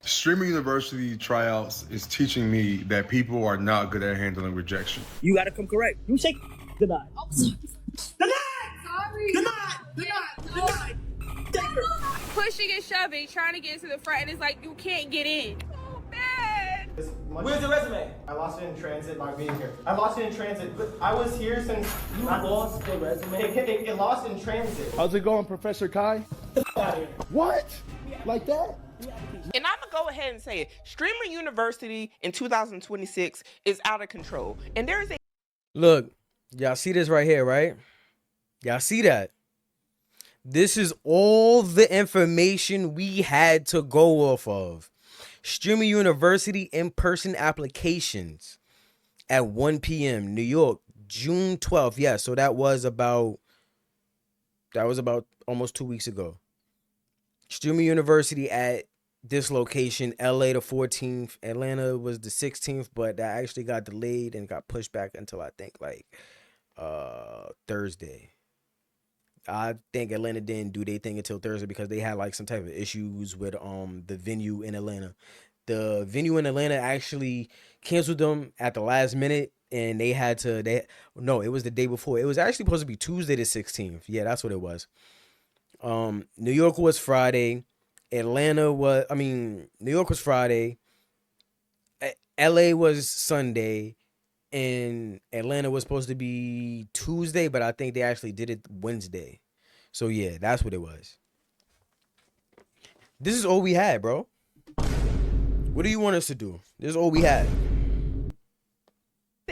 Streamer University tryouts is teaching me that people are not good at handling rejection. You gotta come correct. You say denied. Oh, sorry. Denied! Sorry. Denied! Pushing and shoving, trying to get to the front, and it's like you can't get in. Oh, bad. Where's your resume? I lost it in transit by being here. I lost it in transit, but I was here since you lost the resume. It lost in transit. How's it going, Professor Kai? Out of here. What? Like that? And I'm gonna go ahead and say it. Streamer University in 2026 is out of control. And there is a Look, y'all see this right here, right? Y'all see that? This is all the information we had to go off of. Streamer University in-person applications at 1 p.m. New York, June 12th. Yeah, so that was about almost 2 weeks ago. Streamer University at this location, LA the 14th, Atlanta was the 16th, but that actually got delayed and got pushed back until I think like Thursday. I think Atlanta didn't do their thing until Thursday because they had like some type of issues with the venue in Atlanta. The venue in Atlanta actually canceled them at the last minute, and they had to no, it was the day before. It was actually supposed to be Tuesday the 16th. Yeah, that's what it was. New York was Friday. New York was Friday. LA was Sunday. And Atlanta was supposed to be Tuesday, but I think they actually did it Wednesday. So yeah, that's what it was. This is all we had, bro. What do you want us to do? This is all we had.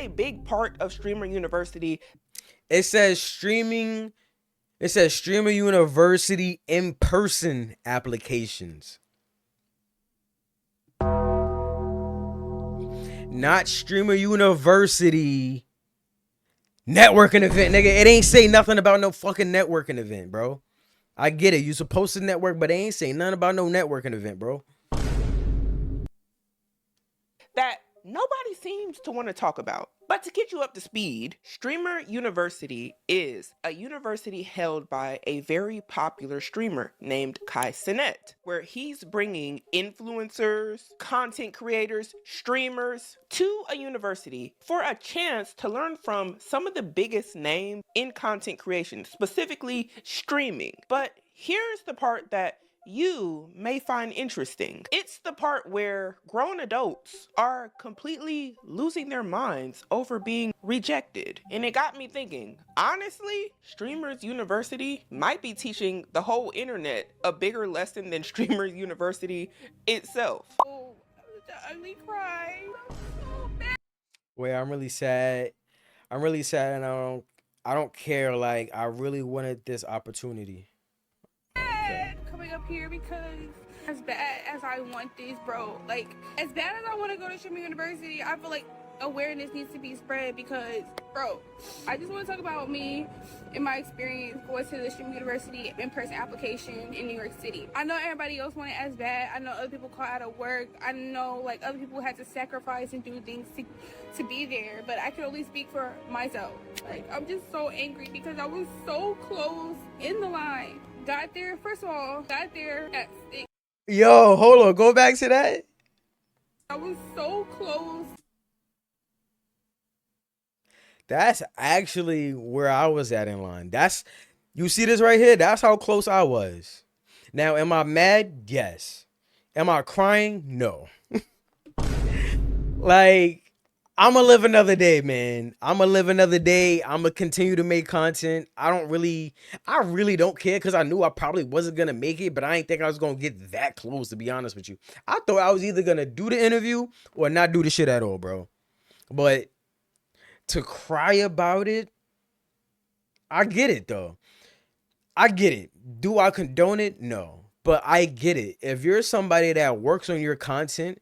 a big part of Streamer University. It says Streamer University in-person applications. Not Streamer University networking event, nigga. It ain't say nothing about no fucking networking event, bro. I get it. You supposed to network, but they ain't say nothing about no networking event, bro. That nobody seems to want to talk about. But to get you up to speed, Streamer University is a university held by a very popular streamer named Cenat, where he's bringing influencers, content creators, streamers to a university for a chance to learn from some of the biggest names in content creation, specifically streaming. But here's the part that you may find interesting. It's the part where grown adults are completely losing their minds over being rejected. And it got me thinking, honestly, Streamers University might be teaching the whole internet a bigger lesson than Streamers University itself. Oh, the ugly cry. I'm so bad. Wait, I'm really sad. And I don't care. Like, I really wanted this opportunity. Coming up here because as bad as I want this, bro, like as bad as I want to go to Streamer University, I feel like awareness needs to be spread because, bro, I just want to talk about me and my experience going to the Streamer University in-person application in New York City. I know everybody else want it as bad. I know other people call out of work. I know like other people had to sacrifice and do things to be there, but I can only speak for myself. Like, I'm just so angry because I was so close in the line. Got there at 6. Yo, hold on. Go back to that. I was so close. That's actually where I was at in line. You see this right here? That's how close I was. Now, am I mad? Yes. Am I crying? No. Like, I'm gonna live another day, man. I'm gonna live another day. I'm gonna continue to make content. I really don't care because I knew I probably wasn't gonna make it, but I didn't think I was gonna get that close, to be honest with you. I thought I was either gonna do the interview or not do the shit at all, bro. But to cry about it, I get it, though. I get it. Do I condone it? No. But I get it. If you're somebody that works on your content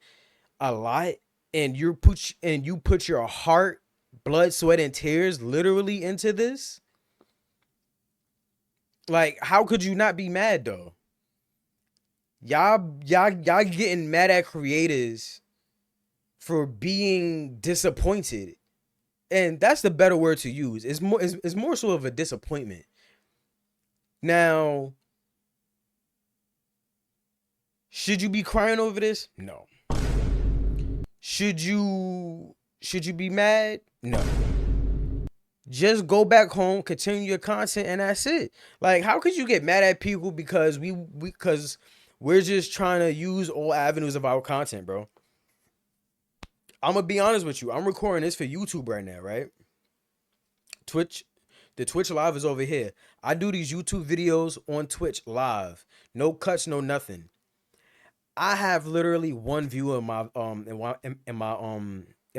a lot, and you put your heart, blood, sweat, and tears literally into this, like, how could you not be mad though? Y'all getting mad at creators for being disappointed, and that's the better word to use. It's more so of a disappointment. Now, Should you be crying over this? No. Should you be mad? No. Just go back home, continue your content, and that's it. Like, how could you get mad at people because we're just trying to use all avenues of our content, bro? I'm gonna be honest with you. I'm recording this for YouTube right now, right? The Twitch live is over here. I do these YouTube videos on Twitch live. No cuts, no nothing. I have literally one viewer in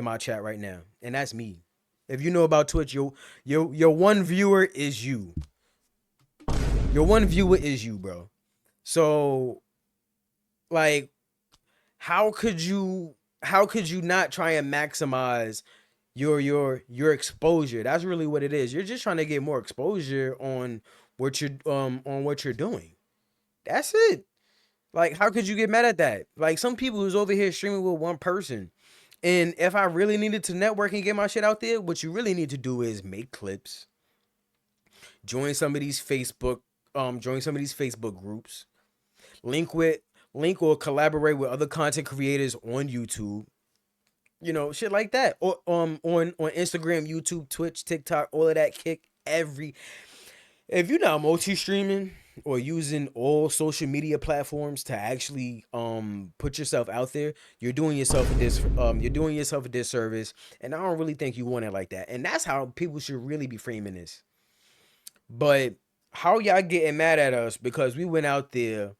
my chat right now, and that's me. If you know about Twitch, your one viewer is you. Your one viewer is you, bro. So, like, how could you not try and maximize your exposure? That's really what it is. You're just trying to get more exposure on what you're doing. That's it. Like, how could you get mad at that? Like, some people who's over here streaming with one person. And if I really needed to network and get my shit out there, what you really need to do is make clips. Join some of these Facebook groups. Link or collaborate with other content creators on YouTube. You know, shit like that. Or on Instagram, YouTube, Twitch, TikTok, all of that kick if you're not multi-streaming or using all social media platforms to actually put yourself out there, you're doing yourself a disservice, and I don't really think you want it like that. And that's how people should really be framing this. But how y'all getting mad at us because we went out there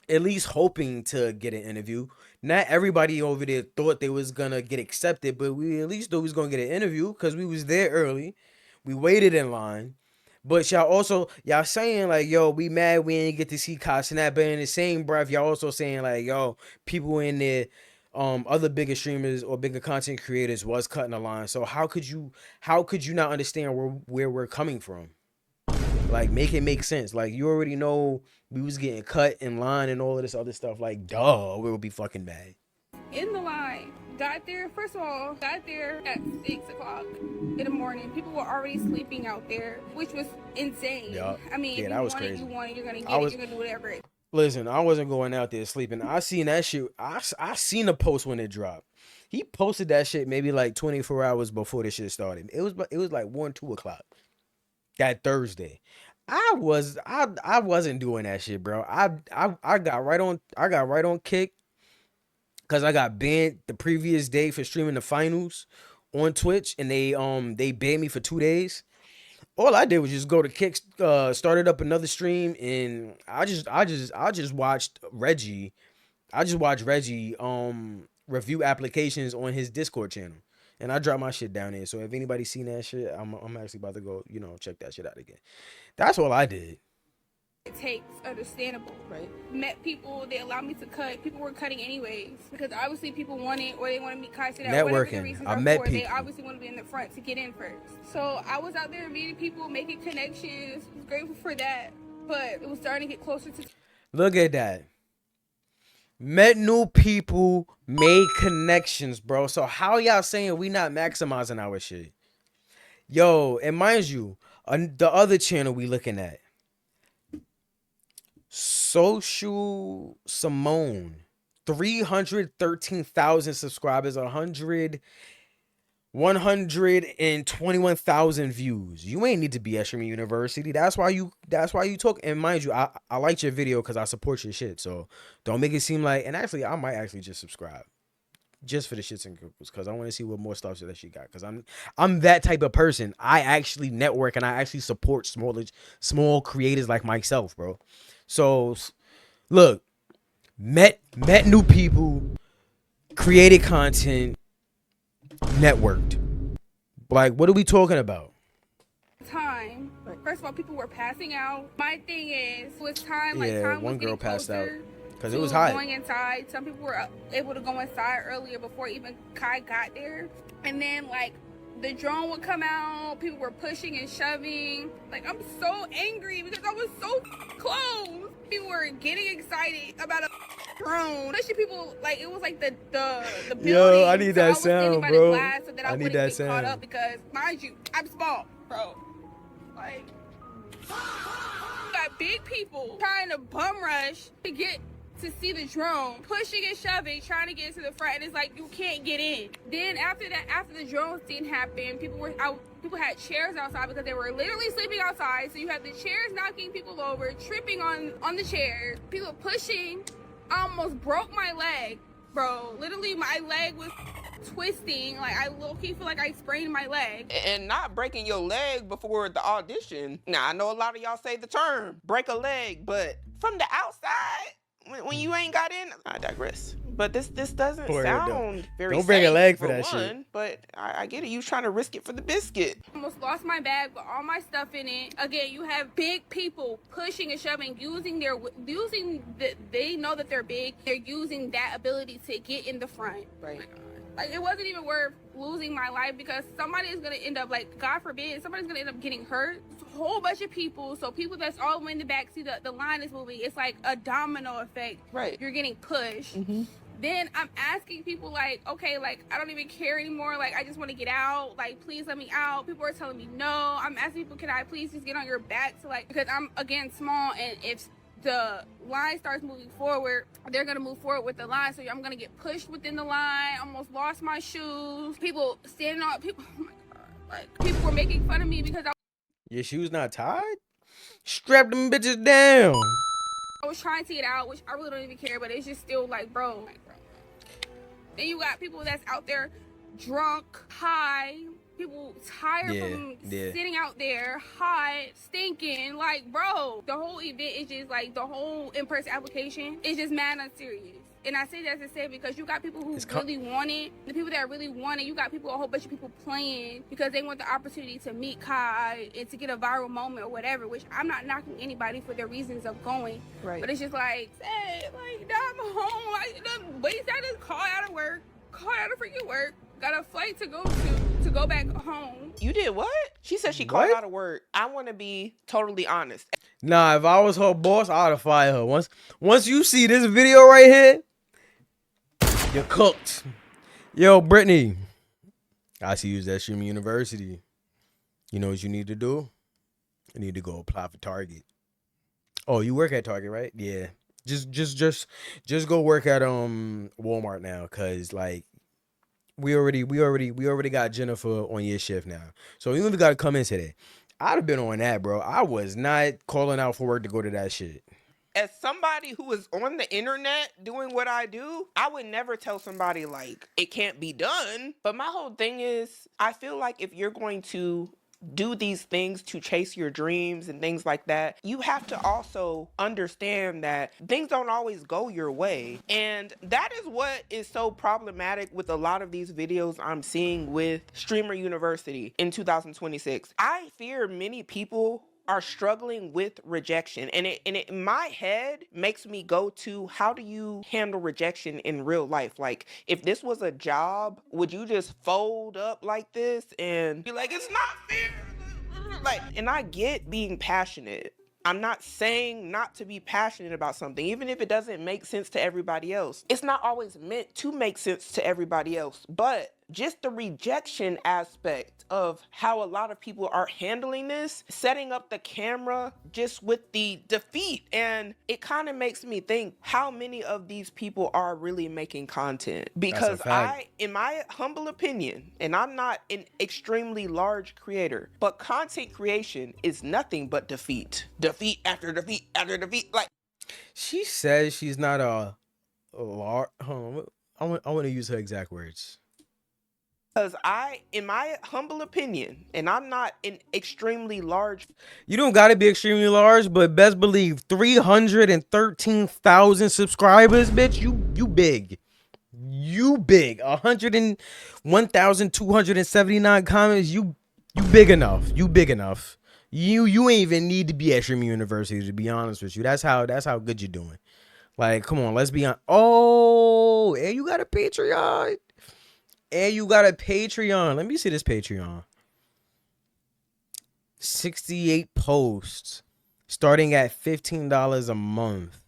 at least hoping to get an interview? Not everybody over there thought they was gonna get accepted, but we at least thought we was gonna get an interview because we was there early. We waited in line. But y'all saying like, yo, we mad we ain't get to see KawzLang, but in the same breath, y'all also saying like, yo, people in there, other bigger streamers or bigger content creators was cutting the line. So how could you not understand where we're coming from? Like, make it make sense. Like, you already know we was getting cut in line and all of this other stuff. Like, duh, we would be fucking bad. In the line, got there at 6 o'clock in the morning. People were already sleeping out there, which was insane. Yep. I mean, yeah, if that you was want crazy. it, you want it, you're gonna get it, you're gonna do whatever. Listen, I wasn't going out there sleeping. I seen that shit. I seen a post when it dropped. He posted that shit maybe like 24 hours before the shit started. It was like 1, 2 o'clock that Thursday. I wasn't doing that shit, bro. I got right on kick because I got banned the previous day for streaming the finals on Twitch, and they banned me for 2 days. All I did was just go to Kick, started up another stream, and I just watched Reggie. I just watched Reggie review applications on his Discord channel, and I dropped my shit down there. So if anybody's seen that shit, I'm actually about to go, check that shit out again. That's all I did. It takes, understandable, right? Met people, they allowed me to cut. People were cutting anyways because obviously people want it or they want to meet KawzLang. Networking. I met people. They obviously want to be in the front to get in first. So I was out there meeting people, making connections. I was grateful for that, but it was starting to get closer to. Look at that. Met new people, made connections, bro. So how y'all saying we not maximizing our shit? Yo, and mind you, the other channel we looking at, Social Simone, 313,000 subscribers, 121,000 views. You ain't need to be at Streaming University. That's why you talk. And mind you, I liked your video because I support your shit. So don't make it seem like. And actually, I might actually just subscribe, just for the shits and giggles, because I want to see what more stuff that she got. Because I'm that type of person. I actually network and I actually support small creators like myself, bro. So look, met new people, created content, networked. Like, what are we talking about? Time. First of all, people were passing out. My thing is, it was time. Yeah, time one was girl getting passed out closer because it to was hot. Going inside. Some people were able to go inside earlier before even Kai got there. And then like the drone would come out. People were pushing and shoving. Like, I'm so angry because I was so close. People were getting excited about a drone. Especially people, like, it was like the building. Yo, I need that was standing sound, by bro. the glass so that I I need wouldn't that get caught sound. up because, mind you, I'm small, bro. Like, got big people trying to bum rush to get to see the drone pushing and shoving, trying to get into the front, and it's like you can't get in. Then after that, after the drone scene happened, people were out. People had chairs outside because they were literally sleeping outside. So you have the chairs knocking people over, tripping on the chairs, people pushing. I almost broke my leg, bro. Literally, my leg was twisting. Like, I low-key feel like I sprained my leg. And not breaking your leg before the audition. Now, I know a lot of y'all say the term, break a leg, but from the outside, when you ain't got in, I digress. But this doesn't sound very Don't break a safe leg for that shit. But I get it. You trying to risk it for the biscuit. Almost lost my bag with all my stuff in it. Again, you have big people pushing and shoving, they know that they're big. They're using that ability to get in the front. Right. Like, it wasn't even worth losing my life because somebody is going to end up, like, God forbid, somebody's going to end up getting hurt. It's a whole bunch of people. So people that's all the way in the back, see the line is moving. It's like a domino effect. Right. You're getting pushed. Mm-hmm. Then I'm asking people, like, okay, like, I don't even care anymore. Like, I just want to get out. Like, please let me out. People are telling me no. I'm asking people, can I please just get on your back? To, like, because I'm, again, small, and if the line starts moving forward, they're gonna move forward with the line, so I'm gonna get pushed within the line. Almost lost my shoes. People standing on people. Oh my god! Like, people were making fun of me because Your shoes not tied? Strap them bitches down. I was trying to get out, which I really don't even care, but it's just still like, bro. Then you got people that's out there drunk, high. People tired from sitting out there, hot, stinking. Like, bro, the whole event is just like, the whole in-person application is just mad unserious. And I say that to say because you got people who really want it. The people that really want it, you got people, a whole bunch of people playing because they want the opportunity to meet Kai and to get a viral moment or whatever, which I'm not knocking anybody for their reasons of going. Right. But it's just like, hey, like, now I'm home. I just call out of work, call out of freaking work. Got a flight to go back home. You did what? She said she called out of work. I want to be totally honest. Nah, if I was her boss, I'd have fired her. Once you see this video right here, you're cooked. Yo, Brittany, I see you at Streaming University. You know what you need to do? You need to go apply for Target. Oh, you work at Target, right? Yeah. Just go work at Walmart now, cause like we already got Jennifer on your shift now. So you only got to come in today. I'd have been on that, bro. I was not calling out for work to go to that shit. As somebody who is on the internet doing what I do, I would never tell somebody like it can't be done. But my whole thing is, I feel like if you're going to do these things to chase your dreams and things like that, you have to also understand that things don't always go your way. And that is what is so problematic with a lot of these videos I'm seeing with Streamer University in 2026. I fear many people are struggling with rejection, and it in my head makes me go to, how do you handle rejection in real life? Like, if this was a job, would you just fold up like this and be like, it's not fair? Like, and I get being passionate. I'm not saying not to be passionate about something, even if it doesn't make sense to everybody else. It's not always meant to make sense to everybody else, but just the rejection aspect of how a lot of people are handling this, setting up the camera just with the defeat. And it kind of makes me think how many of these people are really making content. Because in my humble opinion, and I'm not an extremely large creator, but content creation is nothing but defeat. Defeat after defeat after defeat. Like, she says she's not a large. I want to use her exact words. Because in my humble opinion, and I'm not an extremely large. You don't got to be extremely large, but best believe 313,000 subscribers, bitch. You big. You big. 101,279 comments. You big enough. You big enough. You ain't even need to be at Streaming University, to be honest with you. That's how good you're doing. Like, come on, let's be on. Oh, and you got a Patreon. And you got a Patreon. Let me see this Patreon. 68 posts. Starting at $15 a month.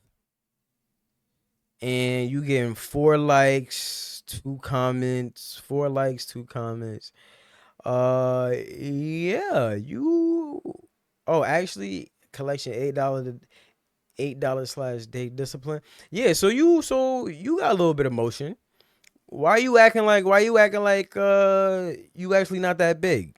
And you getting 4 likes, 2 comments. 4 likes, 2 comments. Yeah, you. Oh, actually, collection $8. $8/day discipline. Yeah, so you got a little bit of motion. Why you acting like you actually not that big?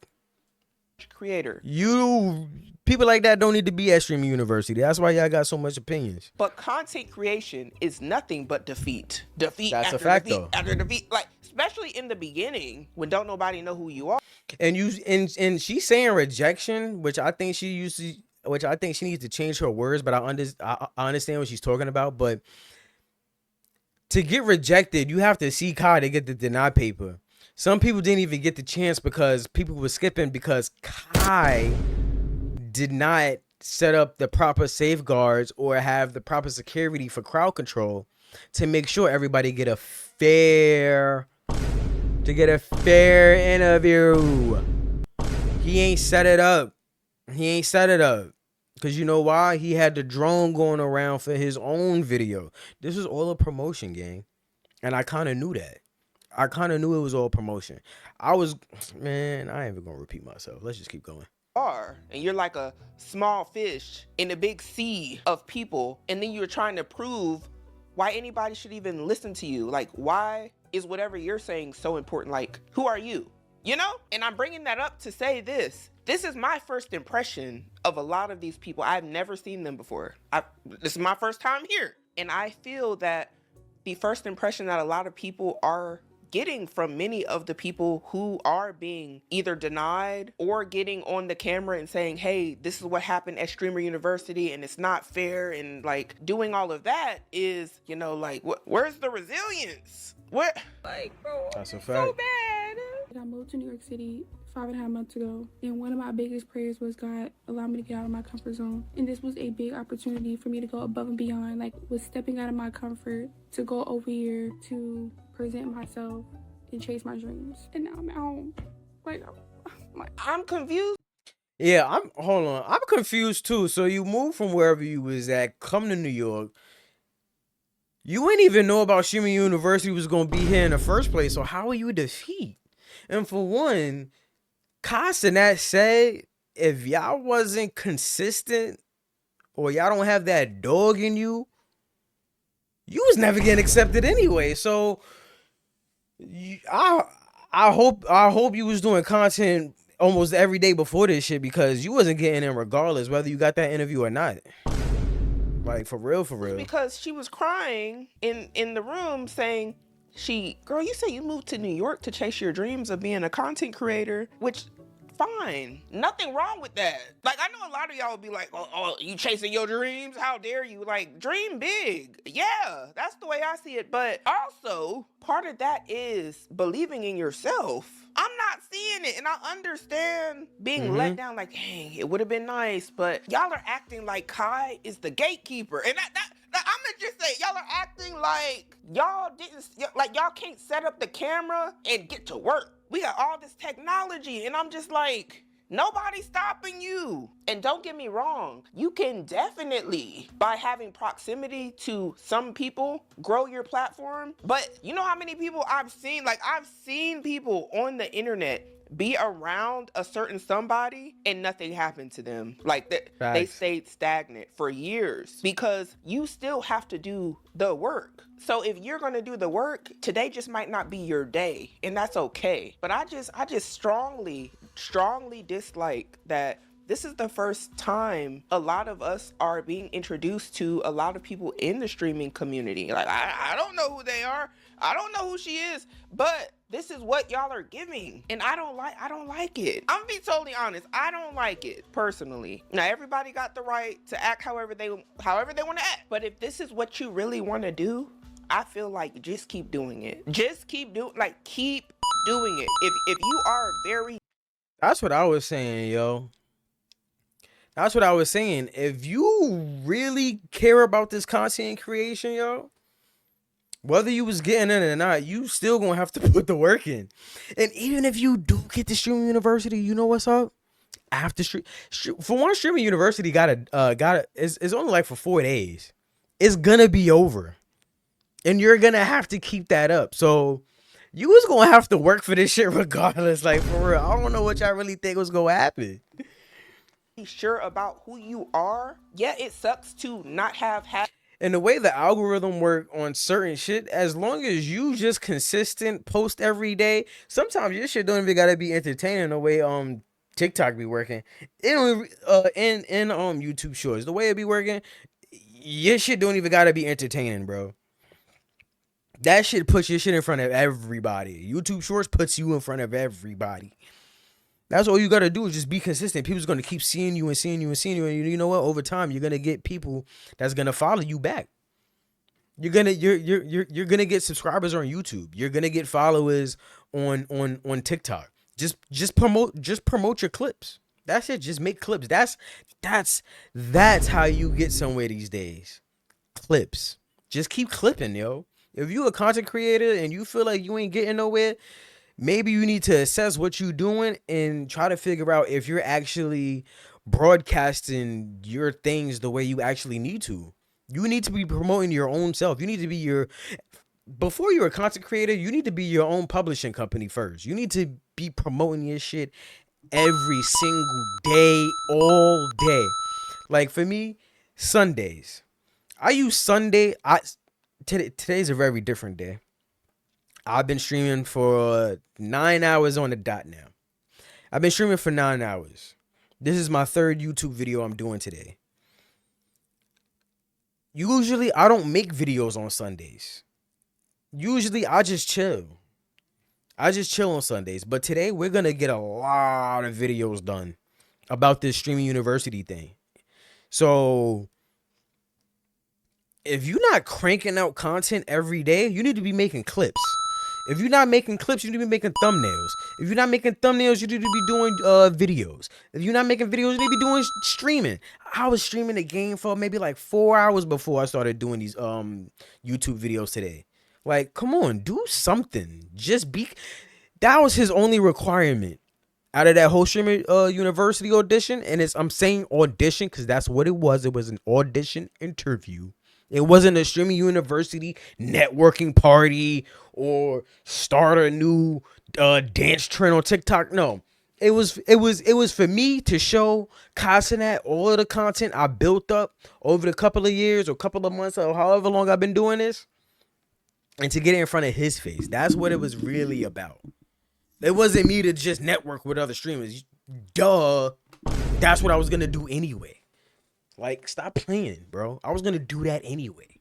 Creator. You people like that don't need to be at streaming university. That's why y'all got so much opinions. But content creation is nothing but defeat. Defeat That's after a fact, defeat though. after defeat. Like, especially in the beginning when don't nobody know who you are. And she's saying rejection, which I think she needs to change her words, but I understand what she's talking about. But to get rejected, you have to see Kai to get the deny paper. Some people didn't even get the chance because people were skipping because Kai did not set up the proper safeguards or have the proper security for crowd control to make sure everybody get a fair interview. He ain't set it up. Because you know why? He had the drone going around for his own video. This was all a promotion, gang. And I kind of knew that. I kind of knew it was all promotion. I ain't even going to repeat myself. Let's just keep going. And you're like a small fish in a big sea of people. And then you're trying to prove why anybody should even listen to you. Like, why is whatever you're saying so important? Like, who are you? You know? And I'm bringing that up to say this. This is my first impression of a lot of these people. I've never seen them before. This is my first time here. And I feel that the first impression that a lot of people are getting from many of the people who are being either denied or getting on the camera and saying, hey, this is what happened at Streamer University and it's not fair, and like doing all of that is, you know, like, where's the resilience? What? Like, bro, That's a fact. so bad. I moved to New York City 5.5 months ago, and one of my biggest prayers was, God, allow me to get out of my comfort zone. And this was a big opportunity for me to go above and beyond, like was stepping out of my comfort to go over here to present myself and chase my dreams. And now I'm at home. Like, I'm confused. Yeah, I'm confused too. So you moved from wherever you was at, come to New York. You ain't even know about Streamer University was gonna be here in the first place. So how are you a defeat? And for one, Cenat said if y'all wasn't consistent or y'all don't have that dog in you, you was never getting accepted anyway. So I hope you was doing content almost every day before this shit, because you wasn't getting in regardless whether you got that interview or not. Like, for real. Because she was crying in the room saying, girl, you say you moved to New York to chase your dreams of being a content creator, which, fine. Nothing wrong with that. Like, I know a lot of y'all would be like, oh, you chasing your dreams? How dare you? Like, dream big. Yeah, that's the way I see it. But also, part of that is believing in yourself. I'm not seeing it, and I understand being let down, like, dang, it would have been nice, but y'all are acting like Kai is the gatekeeper. And that I'm gonna just say, y'all are acting like y'all can't set up the camera and get to work. We got all this technology, and I'm just like, nobody's stopping you. And don't get me wrong, you can definitely, by having proximity to some people, grow your platform. But you know how many people I've seen? Like, I've seen people on the internet be around a certain somebody and nothing happened to them. Like, they stayed stagnant for years because you still have to do the work. So if you're going to do the work, today just might not be your day, and that's okay. But I just strongly dislike that this is the first time a lot of us are being introduced to a lot of people in the streaming community. Like, I don't know who they are. I don't know who she is, but this is what y'all are giving, and I don't like it. I'm gonna be totally honest. I don't like it personally. Now, everybody got the right to act however they want to act, but if this is what you really want to do, I feel like just keep doing it. Just keep doing it. If you are very... That's what I was saying, yo. That's what I was saying. If you really care about this content creation, yo, whether you was getting in or not, you still gonna have to put the work in. And even if you do get to Streaming University, you know what's up? After for one, Streaming University it's only like for 4 days. It's gonna be over, and you're gonna have to keep that up. So you was gonna have to work for this shit regardless. Like, for real, I don't know what y'all really think was gonna happen. sure about who you are, yeah, it sucks to not have And the way the algorithm work on certain shit, as long as you just consistent post every day, sometimes your shit don't even gotta be entertaining the way TikTok be working. It don't in YouTube shorts, the way it be working, your shit don't even gotta be entertaining, bro. That shit puts your shit in front of everybody. YouTube shorts puts you in front of everybody. That's all you gotta do is just be consistent. People's gonna keep seeing you and seeing you and seeing you, and you know what? Over time, you're gonna get people that's gonna follow you back. You're gonna get subscribers on YouTube. You're gonna get followers on TikTok. Just promote your clips. That's it. Just make clips. That's how you get somewhere these days. Clips. Just keep clipping, yo. If you a content creator and you feel like you ain't getting nowhere, maybe you need to assess what you're doing and try to figure out if you're actually broadcasting your things the way you actually need to. You need to be promoting your own self. You need to be before you're a content creator, you need to be your own publishing company first. You need to be promoting your shit every single day, all day. Like for me, Sundays. I use Sunday. Today's a very different day. I've been streaming for 9 hours on the dot now. I've been streaming for 9 hours. This is my third YouTube video I'm doing today. Usually, I don't make videos on Sundays. Usually, I just chill. I just chill on Sundays. But today, we're going to get a lot of videos done about this streaming university thing. So, if you're not cranking out content every day, you need to be making clips. If you're not making clips, you need to be making thumbnails. If you're not making thumbnails, you need to be doing videos. If you're not making videos, you need to be doing streaming. I was streaming the game for maybe like 4 hours before I started doing these YouTube videos today. Like, come on, do something. That was his only requirement out of that whole streaming university audition. And I'm saying audition because that's what it was. It was an audition interview. It wasn't a streaming university networking party or start a new dance trend on TikTok. No, it was for me to show KawzLang all of the content I built up over the couple of years or couple of months or however long I've been doing this, and to get it in front of his face. That's what it was really about. It wasn't me to just network with other streamers. Duh, that's what I was gonna do anyway. Like, stop playing, bro. I was gonna do that anyway.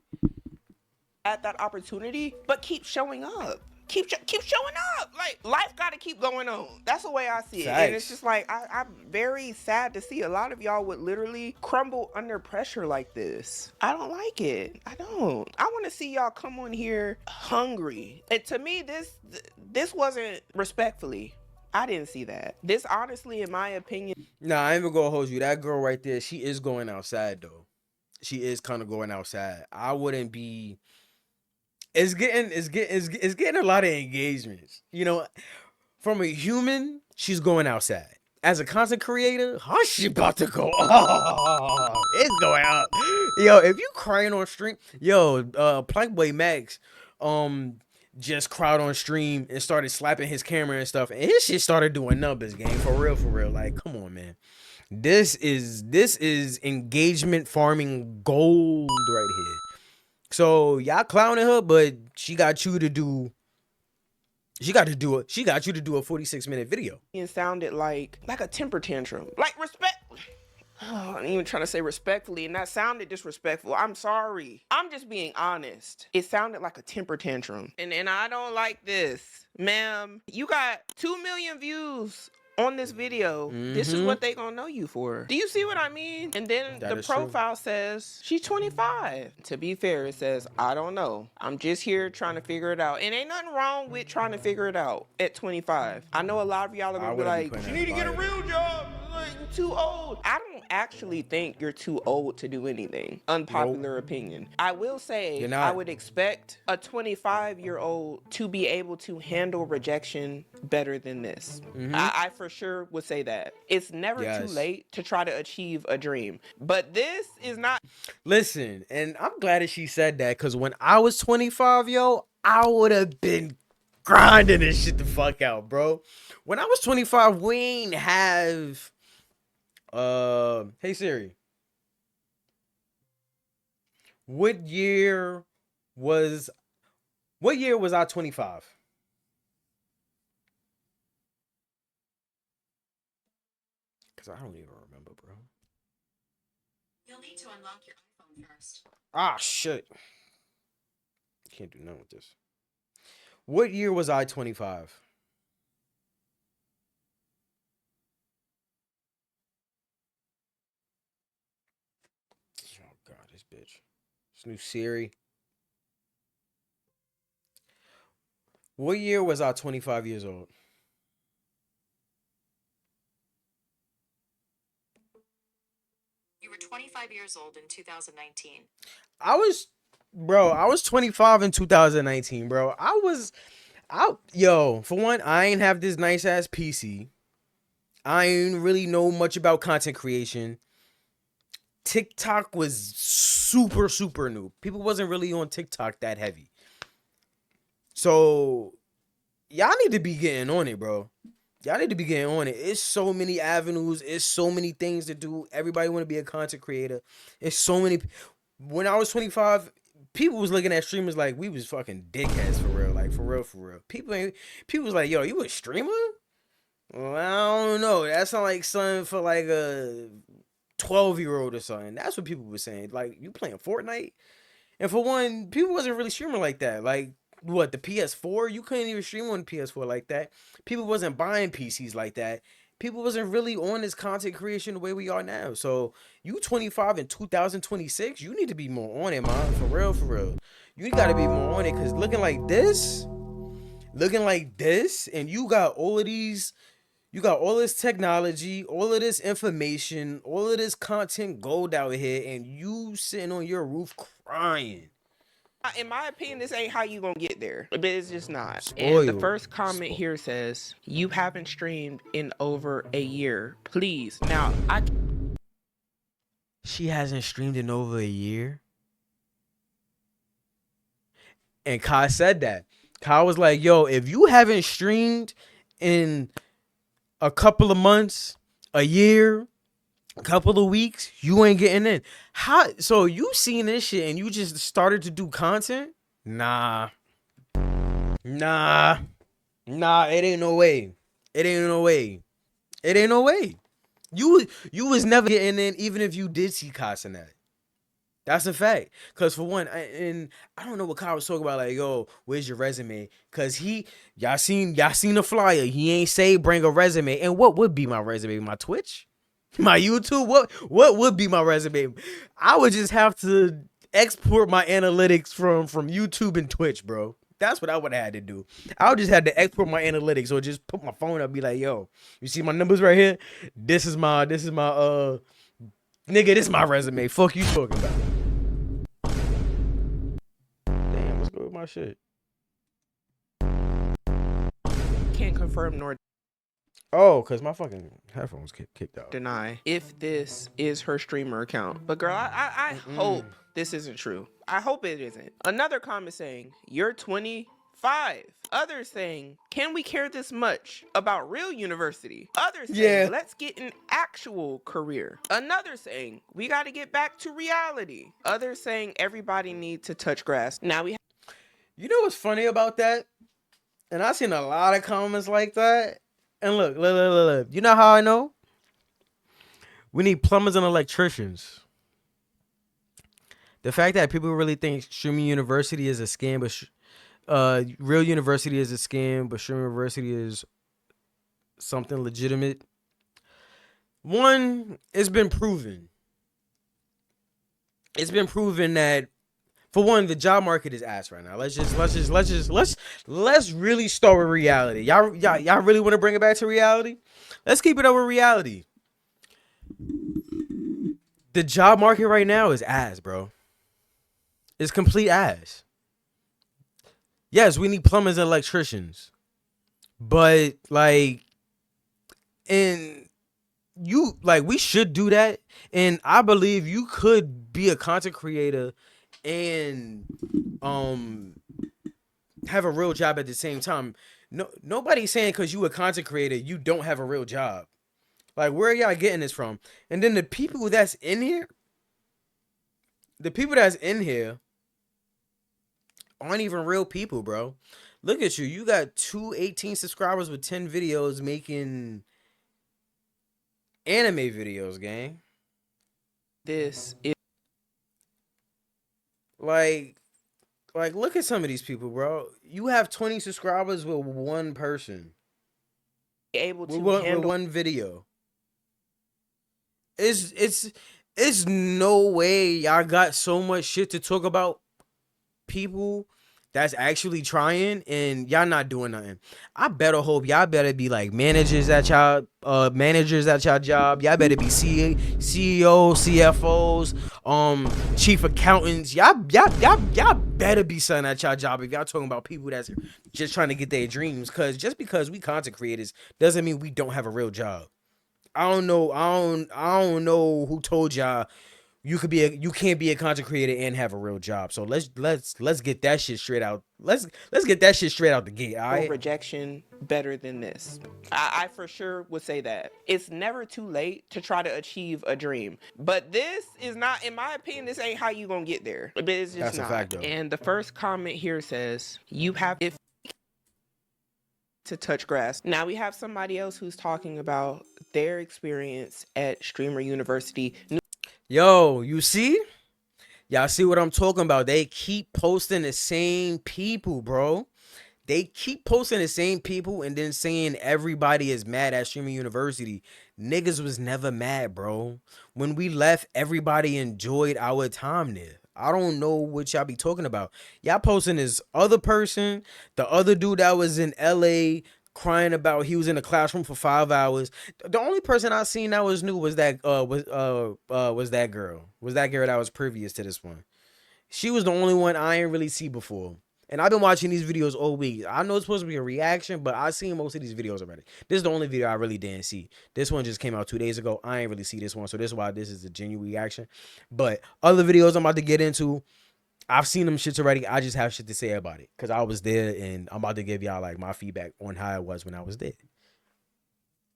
At that opportunity, but keep showing up. Keep showing up. Like, life gotta keep going on. That's the way I see it. Facts. And it's just like, I'm very sad to see a lot of y'all would literally crumble under pressure like this. I don't like it. I don't. I want to see y'all come on here hungry. And to me, this wasn't respectfully. I didn't see that. This honestly, in my opinion. Nah, I ain't even gonna hold you. That girl right there, she is going outside though. She is kind of going outside. I wouldn't be. It's getting a lot of engagements. You know, from a human, she's going outside. As a content creator, her shit about to go off. It's going up. Yo, if you crying on stream, Plankboy Max, just crowd on stream and started slapping his camera and stuff, and his shit started doing numbers, gang. For real. Like, come on, man. This is engagement farming gold right here. So y'all clowning her, but she got you to do a 46-minute video. It sounded like a temper tantrum. Like respect. Oh, I'm even trying to say respectfully, and that sounded disrespectful. I'm sorry. I'm just being honest. It sounded like a temper tantrum. And I don't like this. Ma'am, you got 2 million views on this video. This is what they gonna know you for. Do you see what I mean? And then the profile says she's 25. To be fair, it says, I don't know. I'm just here trying to figure it out. And ain't nothing wrong with trying to figure it out at 25. I know a lot of y'all are gonna be like, you need to get a real job. Like, you're too old. I don't actually think you're too old to do anything. Unpopular opinion. I will say, I would expect a 25-year-old to be able to handle rejection better than this. I for sure would say that. It's never too late to try to achieve a dream. But this is not. Listen, and I'm glad that she said that, because when I was 25, yo, I would have been grinding this shit the fuck out, bro. When I was 25, we ain't have Hey Siri. What year was I 25? Cause I don't even remember, bro. You'll need to unlock your iPhone first. Ah, shit. Can't do nothing with this. What year was I 25? Oh god, this bitch. This new Siri. What year was I 25 years old? You were 25 years old in 2019. I was 25 in 2019, bro. For one, I ain't have this nice ass PC. I ain't really know much about content creation. TikTok was super, super new. People wasn't really on TikTok that heavy. So, y'all need to be getting on it, bro. Y'all need to be getting on it. It's so many avenues. It's so many things to do. Everybody want to be a content creator. It's so many. When I was 25, people was looking at streamers like we was fucking dickheads for real. Like, for real, for real. People was like, yo, you a streamer? Well, I don't know. That sound like something for like a 12-year-old or something. That's what people were saying. Like, you playing Fortnite? And for one, people wasn't really streaming like that. Like, what, the PS4? You couldn't even stream on PS4 like that. People wasn't buying PCs like that. People wasn't really on this content creation the way we are now. So, you 25 in 2026, you need to be more on it, man. For real, for real. You gotta be more on it, because looking like this, and you got all of these... You got all this technology, all of this information, all of this content gold out here, and you sitting on your roof crying. In my opinion, this ain't how you gonna get there. But it's just not. And the first comment here says, you haven't streamed in over a year. Please. Now, She hasn't streamed in over a year? And Kai said that. Kai was like, yo, if you haven't streamed in a couple of months, a year, a couple of weeks, you ain't getting in. How? So you seen this shit and you just started to do content? Nah. It ain't no way. You was never getting in even if you did see Cenat. That's a fact. Cause for one, I don't know what Kyle was talking about. Like, yo, where's your resume? Cause y'all seen the flyer. He ain't say bring a resume. And what would be my resume? My Twitch, my YouTube. What would be my resume? I would just have to export my analytics from YouTube and Twitch, bro. That's what I would have had to do. I would just had to export my analytics or just put my phone up, be like, yo, you see my numbers right here? This is my nigga, this is my resume. Fuck you talking about. Damn, what's good with my shit? can't confirm nor Oh, because my fucking headphones kicked out. deny if this is her streamer account. But girl, I hope this isn't true. I hope it isn't. Another comment saying, you're 25. Others saying, can we care this much about real university? Others saying, let's get an actual career. Another saying, we got to get back to reality. Others saying, everybody needs to touch grass. Now we You know what's funny about that? And I've seen a lot of comments like that. And look. You know how I know? We need plumbers and electricians. The fact that people really think streaming university is a scam, but real university is a scam, but streaming university is something legitimate. One, it's been proven. It's been proven that, for one, the job market is ass right now. Let's really start with reality. Y'all really want to bring it back to reality? Let's keep it up with reality. The job market right now is ass, bro. It's complete ass. Yes, we need plumbers and electricians. But we should do that. And I believe you could be a content creator and have a real job at the same time. Nobody's saying because you a content creator you don't have a real job. Like, where are y'all getting this from? And then the people that's in here, aren't even real people, bro. Look at you. You got 218 subscribers with 10 videos making anime videos, gang. This is Like, look at some of these people, bro. You have 20 subscribers with one person. able to With handle one video. It's no way y'all got so much shit to talk about people that's actually trying and y'all not doing nothing. I better hope y'all better be like managers at y'all job. Y'all better be CEOs, CFOs, chief accountants. Y'all better be something at y'all job if y'all talking about people that's just trying to get their dreams. Cause just because we content creators doesn't mean we don't have a real job. I don't know who told y'all you can't be a content creator and have a real job. So let's get that shit straight out. Let's get that shit straight out the gate. All right? rejection better than this. I for sure would say that. It's never too late to try to achieve a dream. But this is not, in my opinion, this ain't how you gonna get there. But it's just That's a not. fact, though. And the first comment here says, you have if to touch grass. Now we have somebody else who's talking about their experience at Streamer University. Yo, you see? Y'all see what I'm talking about? They keep posting the same people, bro. They keep posting the same people and then saying everybody is mad at Streamer University. Niggas was never mad, bro. When we left, everybody enjoyed our time there. I don't know what y'all be talking about. Y'all posting this other person, the other dude that was in LA crying about he was in the classroom for 5 hours. The only person I seen that was new was that that girl. Was that girl that was previous to this one. She was the only one I ain't really see before. And I've been watching these videos all week. I know it's supposed to be a reaction, but I've seen most of these videos already. This is the only video I really didn't see. This one just came out 2 days ago. I ain't really see this one, so this is why this is a genuine reaction. But other videos I'm about to get into, I've seen them shits already. I just have shit to say about it because I was there, and I'm about to give y'all like my feedback on how it was when I was there.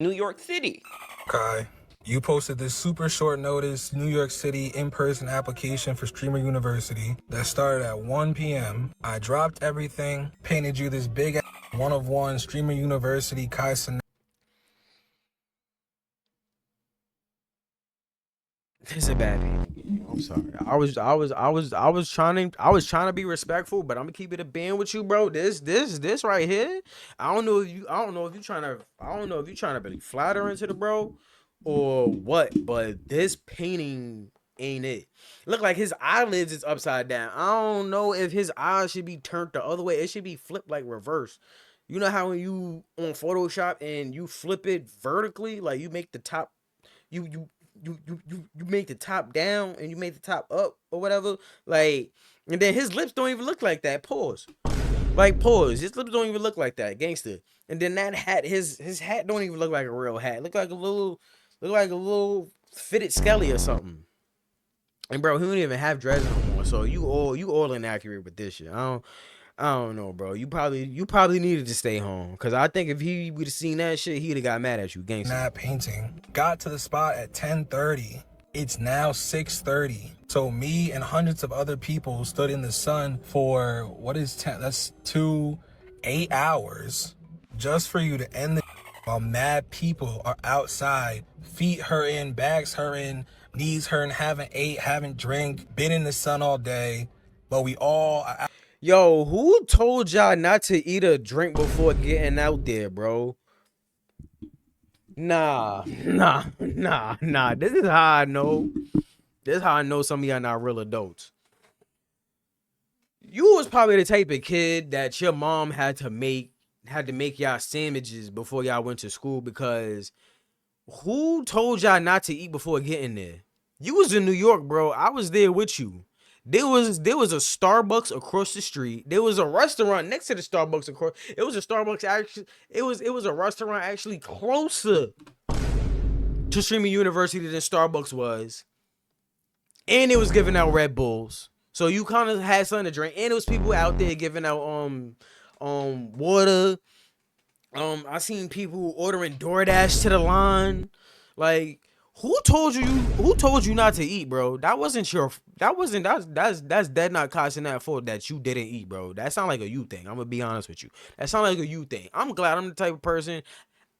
New York City. Kai, you posted this super short notice New York City in-person application for Streamer University that started at 1 p.m. I dropped everything, painted you this big one-of-one Streamer University Kai Cenat. This is a bad baby. I'm sorry. I was trying to be respectful, but I'm gonna keep it a band with you, bro. This right here. I don't know if you're trying to really flatter into the bro or what, but this painting ain't it. Look like his eyelids is upside down. I don't know if his eyes should be turned the other way. It should be flipped like reverse. You know how when you on Photoshop and you flip it vertically, like you make the top, you make the top down and you make the top up or whatever, like, and then his lips don't even look like that. Pause. His lips don't even look like that, gangster. And then that hat, his hat don't even look like a real hat. Look like a little fitted skelly or something. And bro, he don't even have dreads no more. So you all inaccurate with this shit. I don't know, bro. You probably needed to stay home. Cause I think if he would have seen that shit, he'd have got mad at you, gangster. Not painting. Got to the spot at 10:30. It's now 6:30. So me and hundreds of other people stood in the sun for what is 10? That's 8 hours just for you to end the while mad people are outside, feet hurting, backs hurting, knees hurting, haven't ate, haven't drank, been in the sun all day, but we all are out. Yo, who told y'all not to eat or drink before getting out there, bro? Nah. This is how I know. This is how I know some of y'all not real adults. You was probably the type of kid that your mom had to make y'all sandwiches before y'all went to school, because who told y'all not to eat before getting there? You was in New York, bro. I was there with you. There was a Starbucks across the street. There was a restaurant next to the Starbucks across. It was a Starbucks actually. It was a restaurant actually closer to Streamer University than Starbucks was. And it was giving out Red Bulls. So you kind of had something to drink. And it was people out there giving out water. I seen people ordering DoorDash to the line. Like, who told you not to eat, bro? That's dead not Cenat fault that you didn't eat, bro. That sound like a you thing. I'm gonna be honest with you. That sound like a you thing. I'm glad I'm the type of person,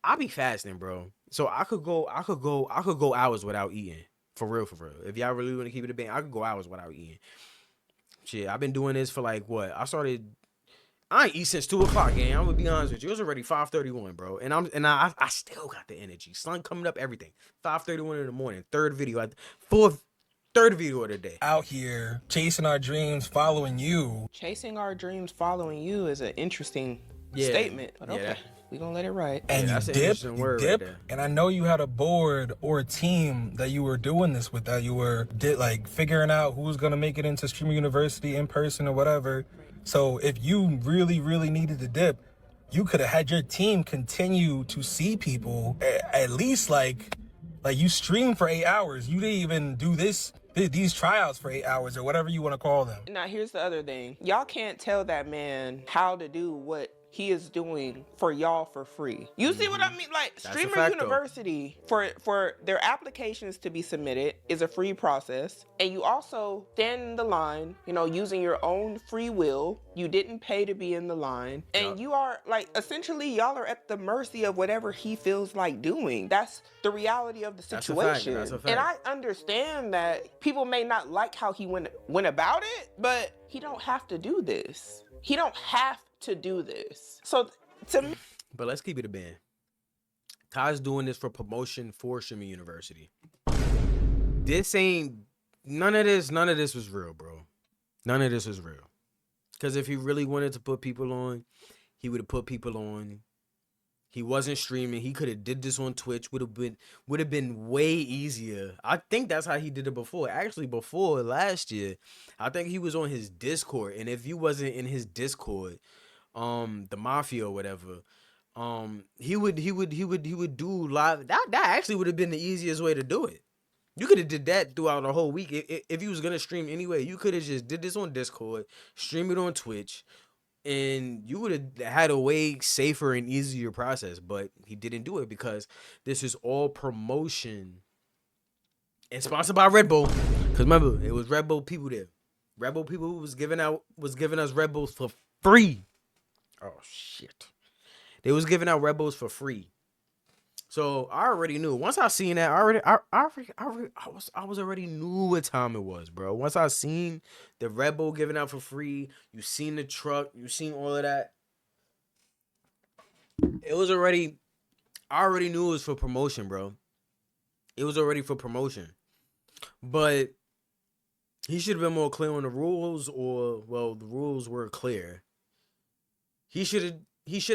I be fasting, bro. So I could go hours without eating. For real. If y'all really want to keep it a band, I could go hours without eating. Shit, I've been doing this for like what? I ain't eat since 2 o'clock, gang. I'm gonna be honest with you. It was already 5:31, bro. And I still got the energy. Sun coming up, everything. 5:31 in the morning. Third video of the day. Out here chasing our dreams, following you. Chasing our dreams, following you is an interesting statement. But okay, we gonna let it ride. And you dip, right, and I know you had a board or a team that you were doing this with, that you were like figuring out who's gonna make it into Streamer University in person or whatever. So if you really, really needed to dip, you could have had your team continue to see people at least like you stream for 8 hours. You didn't even do these tryouts for 8 hours or whatever you want to call them. Now here's the other thing. Y'all can't tell that man how to do what he is doing for y'all for free. You see what I mean? Like, Streamer University, for their applications to be submitted is a free process. And you also stand in the line, you know, using your own free will. You didn't pay to be in the line. And you are, like, essentially, y'all are at the mercy of whatever he feels like doing. That's the reality of the situation. That's a fact. And I understand that people may not like how he went about it, but he don't have to do this. He don't have to do this. So to me, but let's keep it a band. Kawz doing this for promotion for Streamer University. This ain't none of this was real, bro. None of this was real. Because if he really wanted to put people on, he would have put people on. He wasn't streaming. He could have did this on Twitch. Would have been way easier. I think that's how he did it before. Actually, before last year, I think he was on his Discord. And if you wasn't in his Discord, the Mafia or whatever, he would do live. That actually would have been the easiest way to do it. You could have did that throughout the whole week. If you was gonna stream anyway, you could have just did this on Discord, stream it on Twitch. And you would have had a way safer and easier process, but he didn't do it because this is all promotion and sponsored by Red Bull. Because remember, it was Red Bull people there. Red Bull people was giving us Red Bulls for free. Oh shit, they was giving out Red Bulls for free. So I already knew. Once I seen that, I was already knew what time it was, bro. Once I seen the Red Bull giving out for free, you seen the truck, you seen all of that. It was already, I already knew it was for promotion, bro. It was already for promotion. But he should have been more clear on the rules, or well, the rules were clear. He should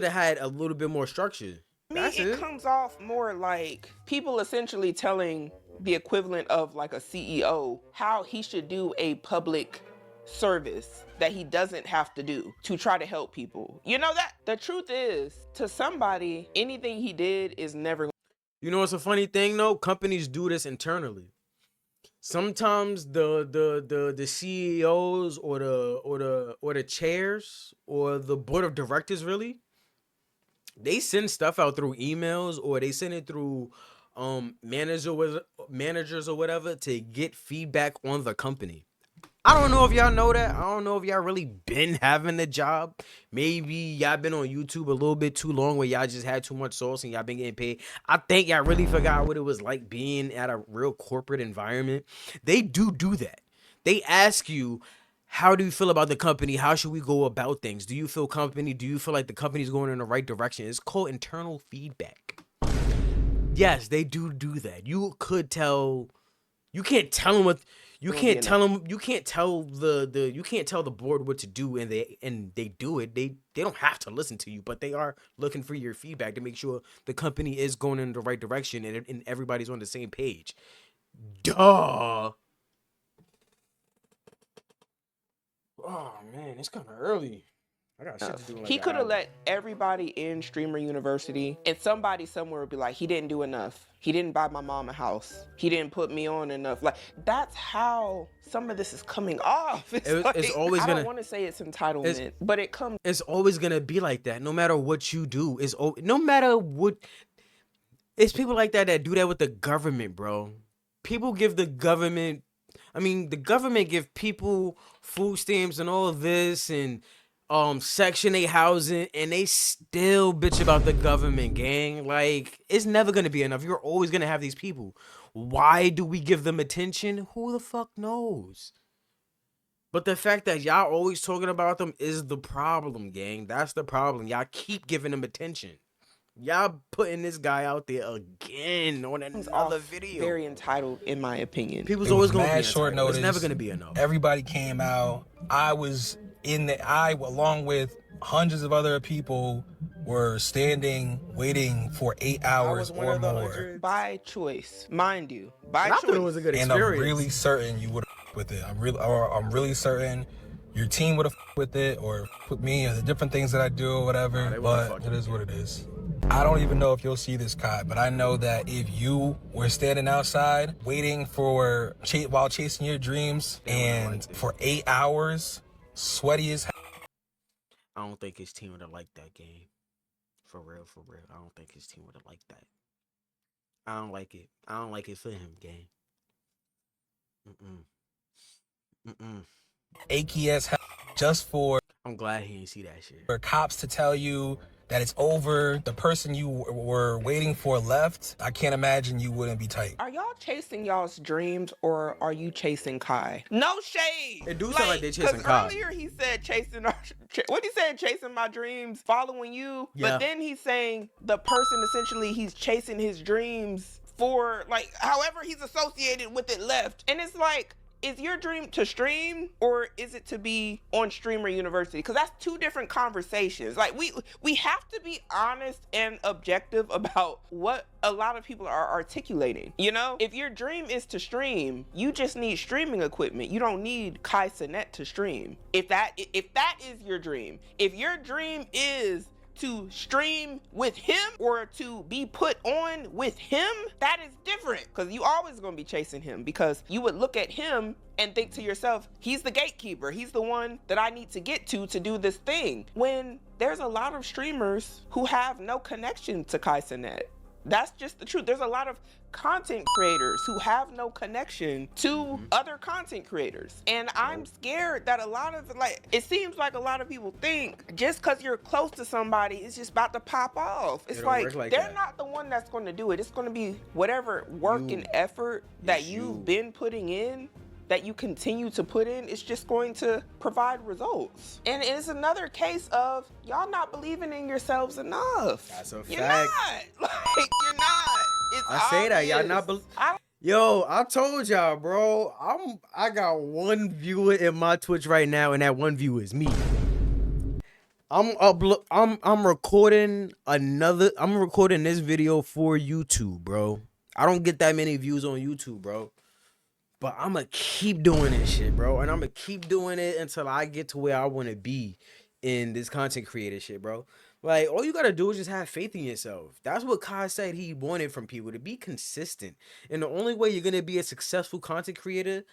have had a little bit more structure. It comes off more like people essentially telling the equivalent of like a CEO how he should do a public service that he doesn't have to do to try to help people. You know, that the truth is, to somebody, anything he did is never. You know, it's a funny thing though. Companies do this internally. Sometimes the CEOs or the chairs or the board of directors, really, they send stuff out through emails, or they send it through managers or whatever to get feedback on the company. I don't know if y'all know that. I don't know if y'all really been having a job. Maybe y'all been on YouTube a little bit too long, where y'all just had too much sauce and y'all been getting paid. I think y'all really forgot what it was like being at a real corporate environment. They do that. They ask you, how do you feel about the company? How should we go about things? Do you feel like the company's going in the right direction? It's called internal feedback. Yes, they do that. You could tell. You can't tell them what. You can't tell them. You can't tell the board what to do, and they do it. They don't have to listen to you, but they are looking for your feedback to make sure the company is going in the right direction and everybody's on the same page. Duh. Oh man, it's kind of early. I got shit to do. He could have let everybody in Streamer University, and somebody somewhere would be like, he didn't do enough. He didn't buy my mom a house. He didn't put me on enough. Like, that's how some of this is coming off. It's always gonna. I don't want to say it's entitlement, but it comes. It's always gonna be like that. No matter what you do, no matter what. It's people like that that do that with the government, bro. People give the government, the government give people food stamps and all of this and Section 8 housing, and they still bitch about the government, gang. Like, it's never gonna be enough. You're always gonna have these people. Why do we give them attention? Who the fuck knows? But the fact that y'all always talking about them is the problem, gang. That's the problem. Y'all keep giving them attention. Y'all putting this guy out there again on another video. Very entitled, in my opinion. People's It always was gonna be mad short entitled. notice. It's never gonna be enough. Everybody came out. I was along with hundreds of other people, were standing waiting for 8 hours or more. By choice, mind you. By And I choice. thought it was a good And experience. I'm really certain you would have with it. I'm really certain your team would have with it, or with me, or the different things that I do or whatever. But it is what it is. I don't even know if you'll see this, Kai, but I know that if you were standing outside waiting for while chasing your dreams and for 8 hours, sweaty as hell. I don't think his team would have liked that game. For real, for real. I don't think his team would have liked that. I don't like it. I don't like it for him, gang. Achy as hell just for I'm glad he didn't see that shit. for cops to tell you that it's over, the person you were waiting for left. I can't imagine you wouldn't be tight. Are y'all chasing y'all's dreams, or are you chasing Kai? No shade. It do sound like they chasing 'cause Kai. earlier he said what he said, chasing my dreams, following you. Yeah. But then he's saying the person essentially he's chasing his dreams for, like, however he's associated with it left. And it's like, is your dream to stream, or is it to be on Streamer University? Because that's two different conversations. Like, we have to be honest and objective about what a lot of people are articulating. You know, if your dream is to stream, you just need streaming equipment. You don't need Cenat to stream. If that is your dream, if your dream is to stream with him or to be put on with him, that is different, because you always gonna be chasing him, because you would look at him and think to yourself, he's the gatekeeper, he's the one that I need to get to do this thing, when there's a lot of streamers who have no connection to Cenat. That's just the truth. There's a lot of content creators who have no connection to other content creators. And I'm scared that a lot of, like, it seems like a lot of people think just because you're close to somebody, it's just about to pop off. It's don't like, work like they're that. not the one that's going to do it. It's going to be whatever work and effort that you've been putting in, that you continue to put in, it's just going to provide results. And it's another case of y'all not believing in yourselves enough. That's a You're fact. not. Like, you're not. It's I say that, y'all obvious. not Yo, I told y'all, bro. I got one viewer in my Twitch right now, and that one viewer is me. I'm recording this video for YouTube, bro. I don't get that many views on YouTube, bro. But I'm going to keep doing this shit, bro. And I'm going to keep doing it until I get to where I want to be in this content creator shit, bro. Like, all you got to do is just have faith in yourself. That's what Kai said he wanted from people, to be consistent. And the only way you're going to be a successful content creator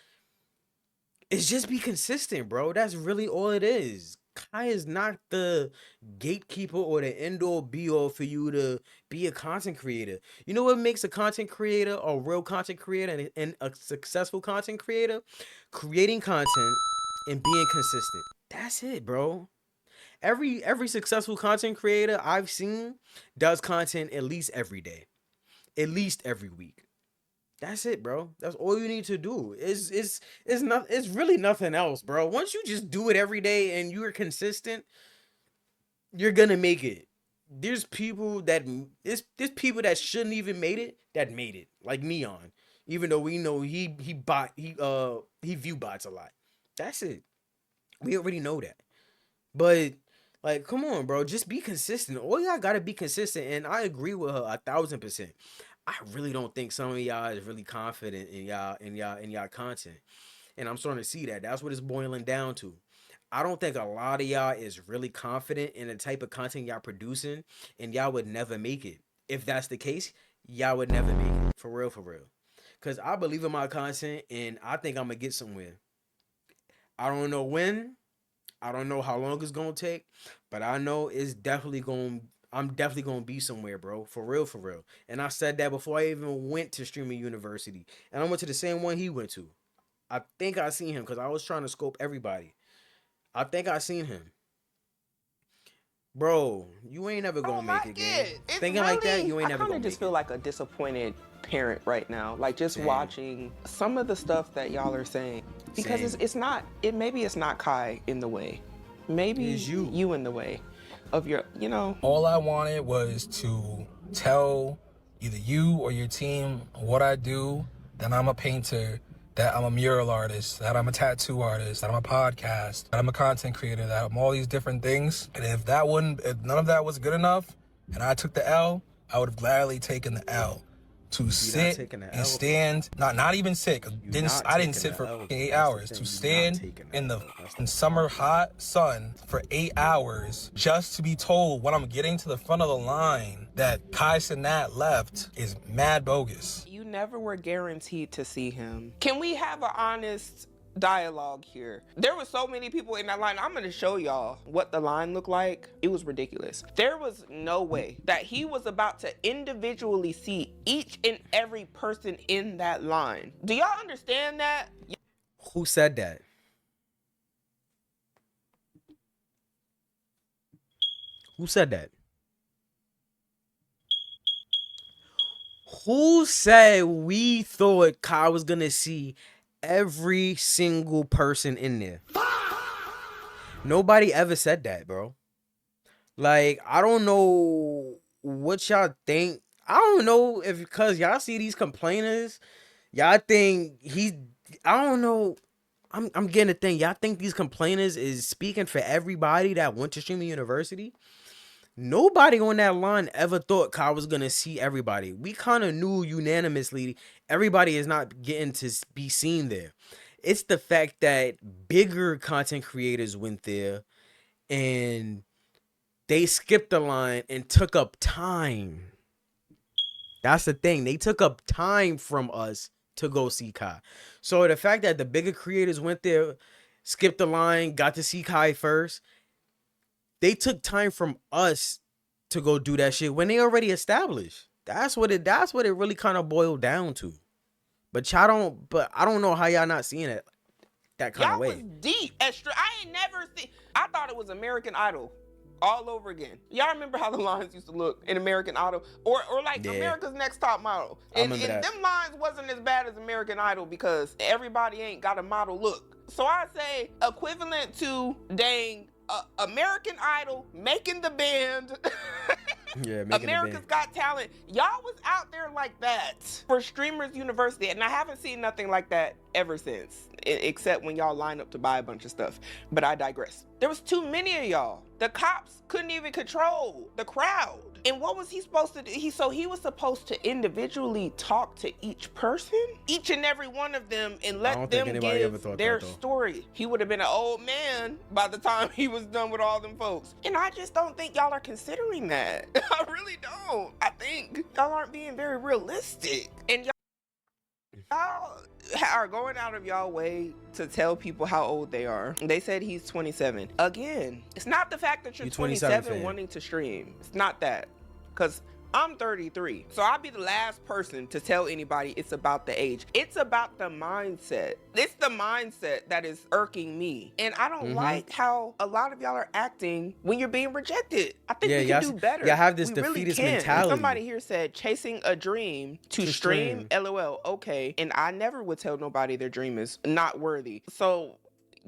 is just be consistent, bro. That's really all it is. Kai is not the gatekeeper or the end-all be-all for you to be a content creator. You know what makes a content creator a real content creator and a successful content creator? Creating content and being consistent. That's it, bro. Every successful content creator I've seen does content at least every day, at least every week. That's it, bro. That's all you need to do. It's really nothing else, bro. Once you just do it every day and you're consistent, you're gonna make it. There's people that shouldn't even made it that made it, like Neon. Even though we know he view bots a lot. That's it. We already know that. But, like, come on, bro. Just be consistent. All y'all gotta be consistent. And I agree with her 1,000%. I really don't think some of y'all is really confident in y'all content. And I'm starting to see that. That's what it's boiling down to. I don't think a lot of y'all is really confident in the type of content y'all producing, and y'all would never make it. If that's the case, y'all would never make it. For real, for real. Because I believe in my content, and I think I'm going to get somewhere. I don't know when. I don't know how long it's going to take, but I know it's definitely going to I'm definitely gonna be somewhere, bro. For real, for real. And I said that before I even went to streaming university. And I went to the same one he went to. I think I seen him because I was trying to scope everybody. I think I seen him. Bro, you ain't never gonna make it, gang. Thinking like that, you ain't never I gonna just make feel it. like a disappointed parent right now. Like just Same. watching some of the stuff that y'all are saying. Because Same. it's not, maybe it's not Kai in the way. Maybe It's you. you in the way of your, you know. All I wanted was to tell either you or your team what I do, that I'm a painter, that I'm a mural artist, that I'm a tattoo artist, that I'm a podcast, that I'm a content creator, that I'm all these different things. And if none of that was good enough and I took the L, I would have gladly taken the L. To sit taking the and L, stand, not even sit. I didn't taking sit the for L. 8 That's the hours. thing. To You're stand not taking the in the L. That's the f***ing summer hot sun for 8 hours just to be told when I'm getting to the front of the line that Cenat left is mad bogus. You never were guaranteed to see him. Can we have an honest dialogue here? There were so many people in that line. I'm gonna show y'all what the line looked like. It was ridiculous. There was no way that he was about to individually see each and every person in that line. Do y'all understand that? Who said that? Who said that? Who said we thought Kai was gonna see every single person in there? Nobody ever said that, bro. Like, I don't know what y'all think. I don't know if because y'all see these complainers, y'all think I don't know. I'm getting a thing. Y'all think these complainers is speaking for everybody that went to streaming university? Nobody on that line ever thought Kyle was gonna see everybody. We kind of knew unanimously everybody is not getting to be seen there. It's the fact that bigger content creators went there and they skipped the line and took up time. That's the thing. They took up time from us to go see Kai. So the fact that the bigger creators went there, skipped the line, got to see Kai first, they took time from us to go do that shit when they already established. That's what it really kind of boiled down to. But I don't know how y'all not seeing it that kind of way. Y'all was deep. Extra. I ain't never seen. I thought it was American Idol all over again. Y'all remember how the lines used to look in American Idol, or like America's Next Top Model? And them lines wasn't as bad as American Idol because everybody ain't got a model look. So I say equivalent to dang American Idol, Making the Band. Yeah, America's Got Talent. Y'all was out there like that for Streamers University, and I haven't seen nothing like that ever since, except when y'all line up to buy a bunch of stuff. But I digress. There was too many of y'all. The cops couldn't even control the crowd. And what was he supposed to do? He was supposed to individually talk to each person, each and every one of them, and let them give their story. He would have been an old man by the time he was done with all them folks. And I just don't think y'all are considering that. I really don't. I think y'all aren't being very realistic. And y'all are going out of y'all way to tell people how old they are. They said he's 27. Again, it's not the fact that you're 27 wanting to stream. It's not that. Because I'm 33. So I'll be the last person to tell anybody it's about the age. It's about the mindset. It's the mindset that is irking me. And I don't like how a lot of y'all are acting when you're being rejected. I think we can do better. Y'all have this defeatist mentality. Somebody here said chasing a dream to stream. LOL. Okay. And I never would tell nobody their dream is not worthy. So,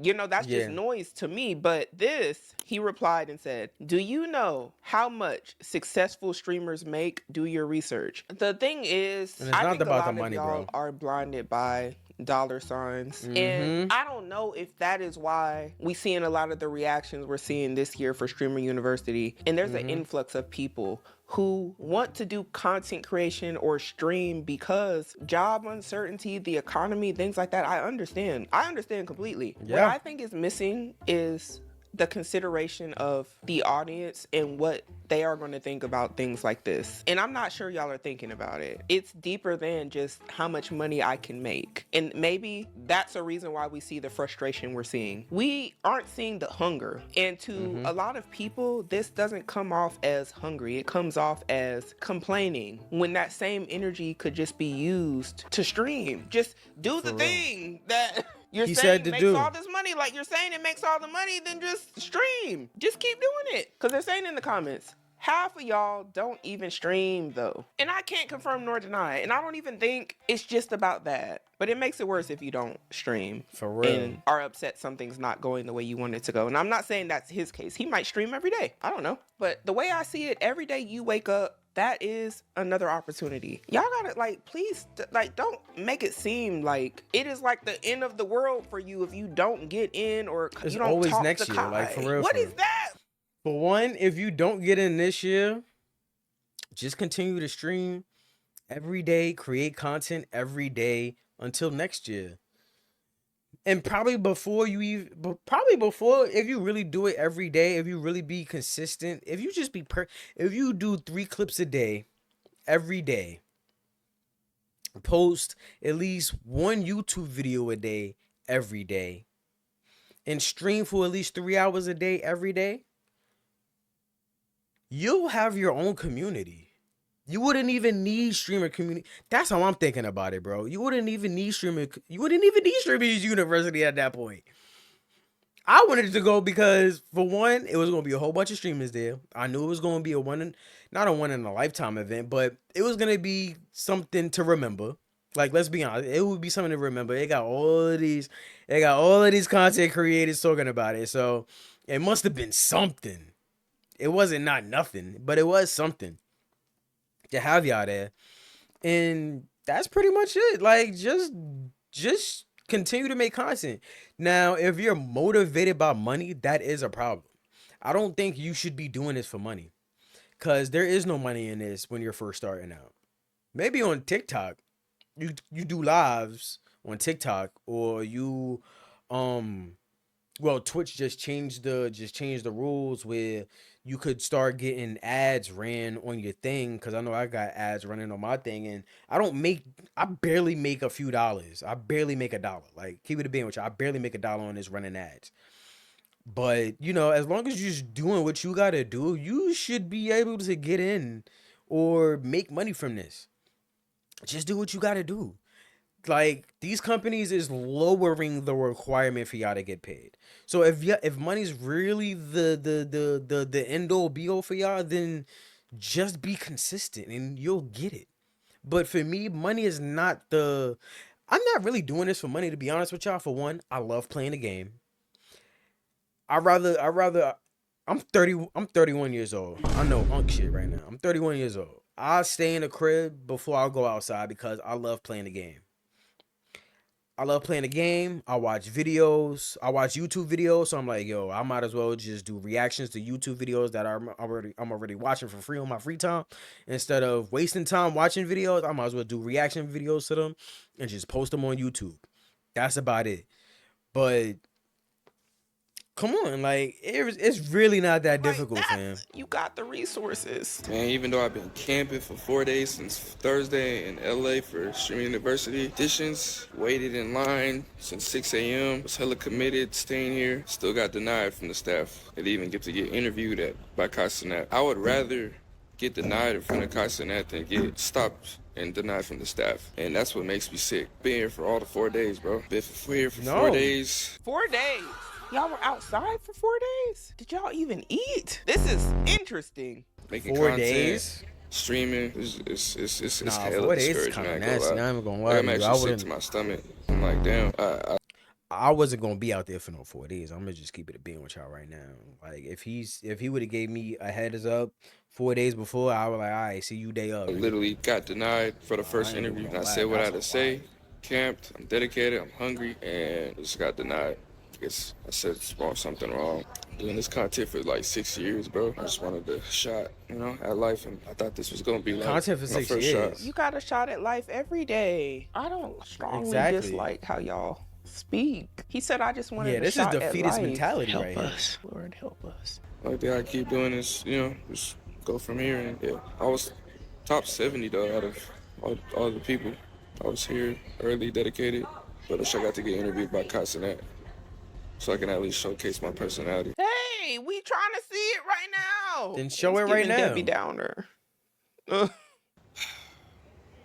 you know, that's just noise to me. But this, he replied and said, do you know how much successful streamers make? Do your research. The thing is, I think a lot of y'all are blinded by dollar signs. And I don't know if that is why we seeing a lot of the reactions we're seeing this year for Streamer University. And there's an influx of people who want to do content creation or stream because job uncertainty, the economy, things like that. I understand completely. What I think is missing is the consideration of the audience and what they are going to think about things like this. And I'm not sure y'all are thinking about it. It's deeper than just how much money I can make. And maybe that's a reason why we see the frustration we're seeing. We aren't seeing the hunger. And to a lot of people, this doesn't come off as hungry. It comes off as complaining, when that same energy could just be used to stream. Just do the thing that you're saying makes all this money. Like, you're saying it makes all the money, then just stream. Just keep doing it. Because they're saying in the comments, half of y'all don't even stream though. And I can't confirm nor deny it. And I don't even think it's just about that. But it makes it worse if you don't stream. For real. And are upset something's not going the way you want it to go. And I'm not saying that's his case. He might stream every day. I don't know. But the way I see it, every day you wake up, that is another opportunity. Y'all gotta, like, please, like, don't make it seem like it is like the end of the world for you if you don't get in or It's you don't always talk next to year, Kai. like, for real. What is that? For one, if you don't get in this year, just continue to stream every day, create content every day until next year. And probably before you even, if you really do it every day, if you really be consistent, if you just be, if you do 3 clips a day, every day, post at least 1 YouTube video a day, every day, and stream for at least 3 hours a day, every day, you'll have your own community. You wouldn't even need streamer community. That's how I'm thinking about it, bro. You wouldn't even need streamer. You wouldn't even need streamers university at that point. I wanted it to go because, for one, it was going to be a whole bunch of streamers there. I knew it was going to be not a one in a lifetime event, but it was going to be something to remember. Like, let's be honest, it would be something to remember. They got all of these content creators talking about it. So it must have been something. It wasn't not nothing, but it was something to have y'all there. And that's pretty much it. Like, just continue to make content. Now, if you're motivated by money, that is a problem. I don't think you should be doing this for money, because there is no money in this when you're first starting out. Maybe on TikTok, you do lives on TikTok, or you Twitch just changed the rules where you could start getting ads ran on your thing, because I know I got ads running on my thing, and I barely make a few dollars. I barely make $1. Like, keep it a being with you, I barely make $1 on this running ads. But, you know, as long as you're just doing what you gotta do, you should be able to get in or make money from this. Just do what you gotta do. Like, these companies is lowering the requirement for y'all to get paid. So if money's really the end all be all for y'all, then just be consistent and you'll get it. But for me, money is not I'm not really doing this for money, to be honest with y'all. For one, I love playing the game. I'm 31 years old. I know unk shit right now. I'm 31 years old. I stay in the crib before I go outside because I love playing the game. I love playing the game. I watch videos. I watch YouTube videos. So I'm like, yo, I might as well just do reactions to YouTube videos that I'm already watching for free on my free time. Instead of wasting time watching videos, I might as well do reaction videos to them and just post them on YouTube. That's about it. But come on, like, it's really not that difficult, fam. You got the resources. Man, even though I've been camping for 4 days since Thursday in LA for Streaming University auditions, waited in line since 6 a.m., was hella committed, staying here, still got denied from the staff. I didn't even get to get interviewed by Cenat. I would rather get denied in front of Cenat than get stopped and denied from the staff. And that's what makes me sick. Been here for all the 4 days, bro. Been here for 4 days. 4 days? Y'all were outside for 4 days? Did y'all even eat? This is interesting. Making 4 content, days? streaming, it's Nah, hella 4 days is discouraging. kind of nasty. I'm even gonna lie I'm to you. actually sick to my stomach. I'm like, damn. I wasn't gonna be out there for no 4 days. I'm gonna just keep it a being with y'all right now. Like, if he would have gave me a heads up 4 days before, I was like, all right, see you day up. I literally got denied for the first interview. And I said what I had to say. Camped. I'm dedicated. I'm hungry, and just got denied. I guess I said something wrong. Doing this content for like 6 years, bro. I just wanted a shot, at life, and I thought this was gonna be like content for 6 years. Shot. You got a shot at life every day. I don't strongly dislike how y'all Speak. He said, I just wanted Yeah, a this is shot at defeatist life. mentality Help right here. us, Lord, help us. Only thing I keep doing is, just go from here. And yeah, I was top 70 though out of all the people. I was here early, dedicated, but I wish I got to get interviewed by Cenat so I can at least showcase my personality. Hey, we trying to see it right now. Then show It's it right giving now. Debbie Downer. Ugh.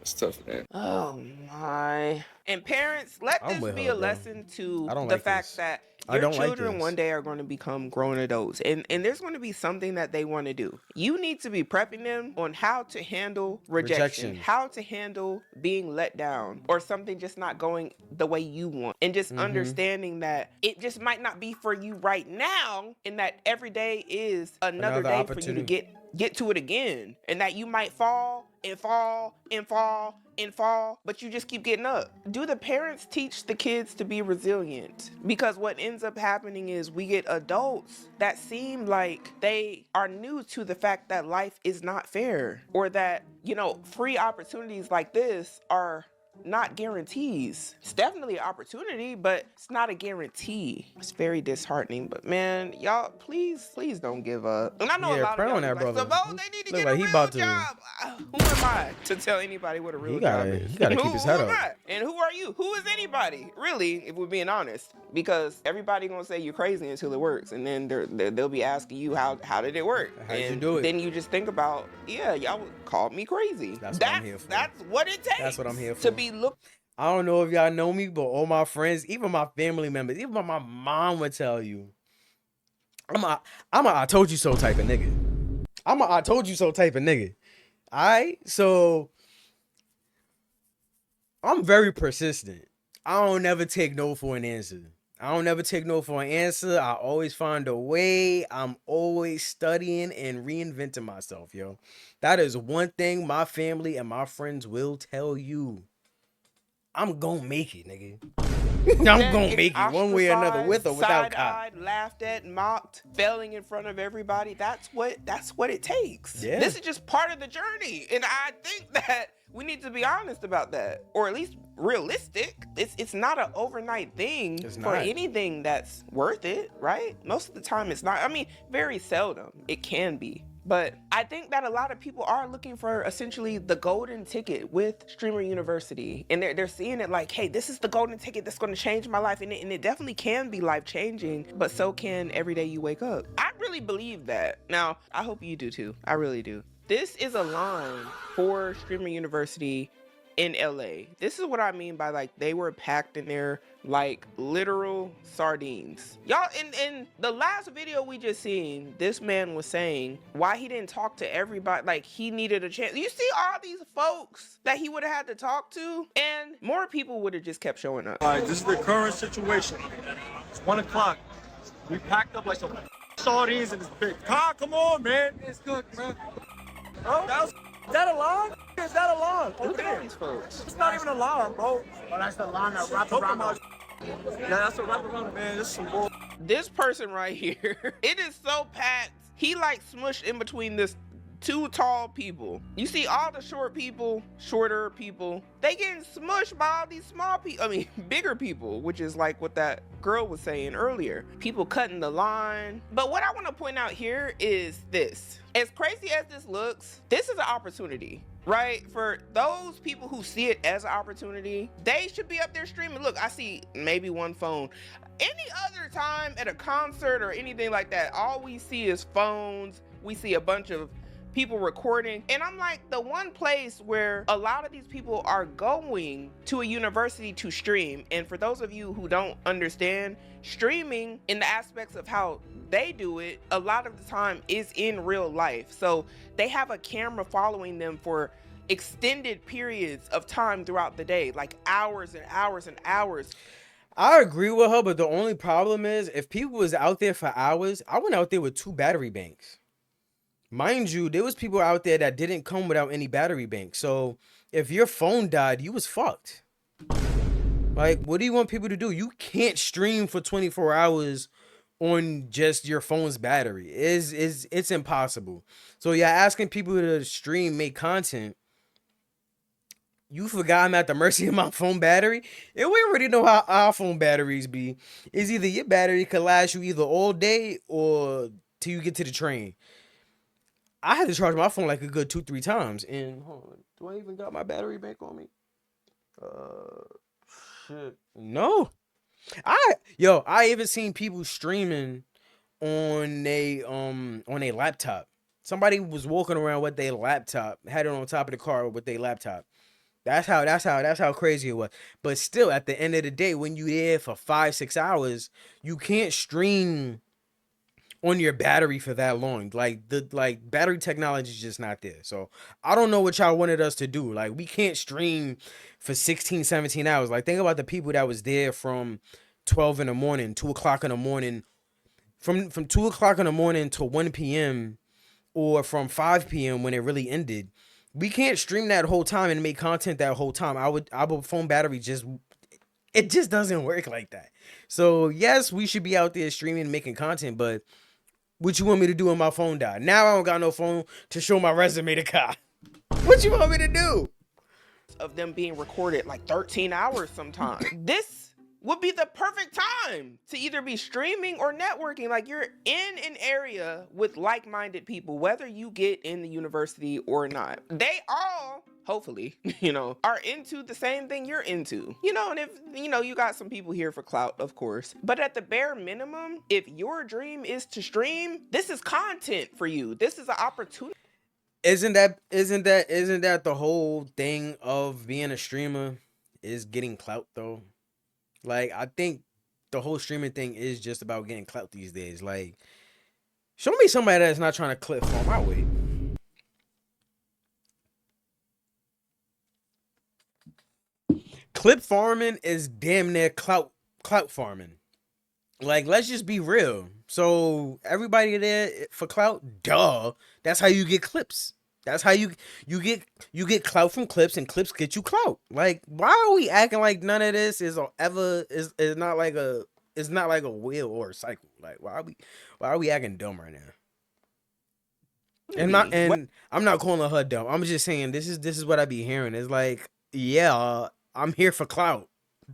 It's tough, man. Oh my. And parents, let I'm this with be her, a bro. lesson to I don't the like fact this. that I your don't like children this. one day are going to become grown adults. And there's going to be something that they want to do. You need to be prepping them on how to handle rejection, how to handle being let down, or something just not going the way you want. And just understanding that it just might not be for you right now, and that every day is another day for you to get to it again. And that you might fall and fall and fall and fall, but you just keep getting up. Do the parents teach the kids to be resilient? Because what ends up happening is we get adults that seem like they are new to the fact that life is not fair, or that, free opportunities like this are not guarantees. It's definitely an opportunity, but it's not a guarantee. It's very disheartening. But man, y'all, please don't give up. And I know a lot of y'all on that, like, brother. Savon, they need to Look get like a he real about to- job. Who am I to tell anybody what a real job is? He gotta keep his head Who am up. I? And who are you? Who is anybody? Really, if we're being honest. Because everybody gonna say you're crazy until it works. And then they'll be asking you, how did it work? How did you And do it? then you just think about, yeah, y'all called me crazy. That's what I'm here for. That's what it takes. That's what I'm here for. To be looked. I don't know if y'all know me, but all my friends, even my family members, even my mom would tell you, I'm a I told you so type of nigga. I'm a I told you so type of nigga. Alright? So I'm very persistent. I don't never take no for an answer. I always find a way. I'm always studying and reinventing myself, yo. That is one thing my family and my friends will tell you. I'm gonna make it, nigga. I'm gonna make it one way or another, with or without cop. Side-eyed, laughed at, mocked, failing in front of everybody. That's what it takes. Yeah. This is just part of the journey. And I think that we need to be honest about that. Or at least realistic. It's not an overnight thing for anything that's worth it, right? Most of the time it's not. I mean, very seldom it can be. But I think that a lot of people are looking for essentially the golden ticket with Streamer University. And they're seeing it like, hey, this is the golden ticket that's going to change my life. And it definitely can be life-changing, but so can every day you wake up. I really believe that. Now, I hope you do too. I really do. This is a line for Streamer University in LA. This is what I mean by like they were packed in there like literal sardines. Y'all, in the last video we just seen, this man was saying why he didn't talk to everybody, like he needed a chance. You see all these folks that he would have had to talk to, and more people would have just kept showing up. All right, this is the current situation. It's 1 o'clock. We packed up like some sardines in this big car. Come on, man. It's good, man. Oh, is that a lawn? Is that a lawn? Look at all these folks. It's not even a lawn, bro. Oh, that's the lawn that wraps around my. Yeah, that's a wrap around, man. This is some bull. This person right here, it is so packed. He like smushed in between this two tall people. You see all the shorter people, they getting smushed by all these small people. I mean, bigger people, which is like what that girl was saying earlier. People cutting the line. But what I want to point out here is this. As crazy as this looks, this is an opportunity, right? For those people who see it as an opportunity, they should be up there streaming. Look, I see maybe one phone. Any other time at a concert or anything like that, all we see is phones. We see a bunch of people recording. And I'm like, the one place where a lot of these people are going to a university to stream. And for those of you who don't understand, streaming in the aspects of how they do it, a lot of the time is in real life. So they have a camera following them for extended periods of time throughout the day, like hours and hours and hours. I agree with her, but the only problem is if people was out there for hours, I went out there with 2 battery banks. Mind you, there was people out there that didn't come without any battery banks. So if your phone died, you was fucked. Like, what do you want people to do? You can't stream for 24 hours on just your phone's battery. It's impossible. So you're asking people to stream, make content, You forgot I'm at the mercy of my phone battery? And we already know how our phone batteries be. It's either your battery could last you either all day or till you get to the train. I had to charge my phone like a good 2-3 times. And hold on, do I even got my battery bank on me? Shit. No. I even seen people streaming on a laptop. Somebody was walking around with their laptop, had it on top of the car with their laptop. That's how crazy it was. But still, at the end of the day, when you there for 5-6 hours, you can't stream on your battery for that long. Like the battery technology is just not there. So I don't know what y'all wanted us to do. Like we can't stream for 16, 17 hours. Like think about the people that was there from 12 in the morning, 2 o'clock in the morning, from 2 o'clock in the morning to 1 p.m. or from 5 p.m. when it really ended. We can't stream that whole time and make content that whole time. Our phone battery just doesn't work like that. So yes, we should be out there streaming and making content, but what you want me to do when my phone died? Now I don't got no phone to show my resume to Kai. What you want me to do? Of them being recorded like 13 hours sometimes. This would be the perfect time to either be streaming or networking. Like you're in an area with like-minded people, whether you get in the university or not. They all, hopefully, are into the same thing you're into. And if, you got some people here for clout, of course. But at the bare minimum, if your dream is to stream, this is content for you. This is an opportunity. Isn't that the whole thing of being a streamer is getting clout though? Like I think the whole streaming thing is just about getting clout these days. Like show me somebody that's not trying to clip farm my way. Clip farming is damn near clout farming. Like let's just be real. So everybody there for clout, duh. That's how you get clips. That's how you get clout from clips, and clips get you clout. Like, why are we acting like none of this is not like a wheel or a cycle? Like, why are we acting dumb right now? And I'm not calling her dumb. I'm just saying this is what I be hearing. It's like, yeah, I'm here for clout.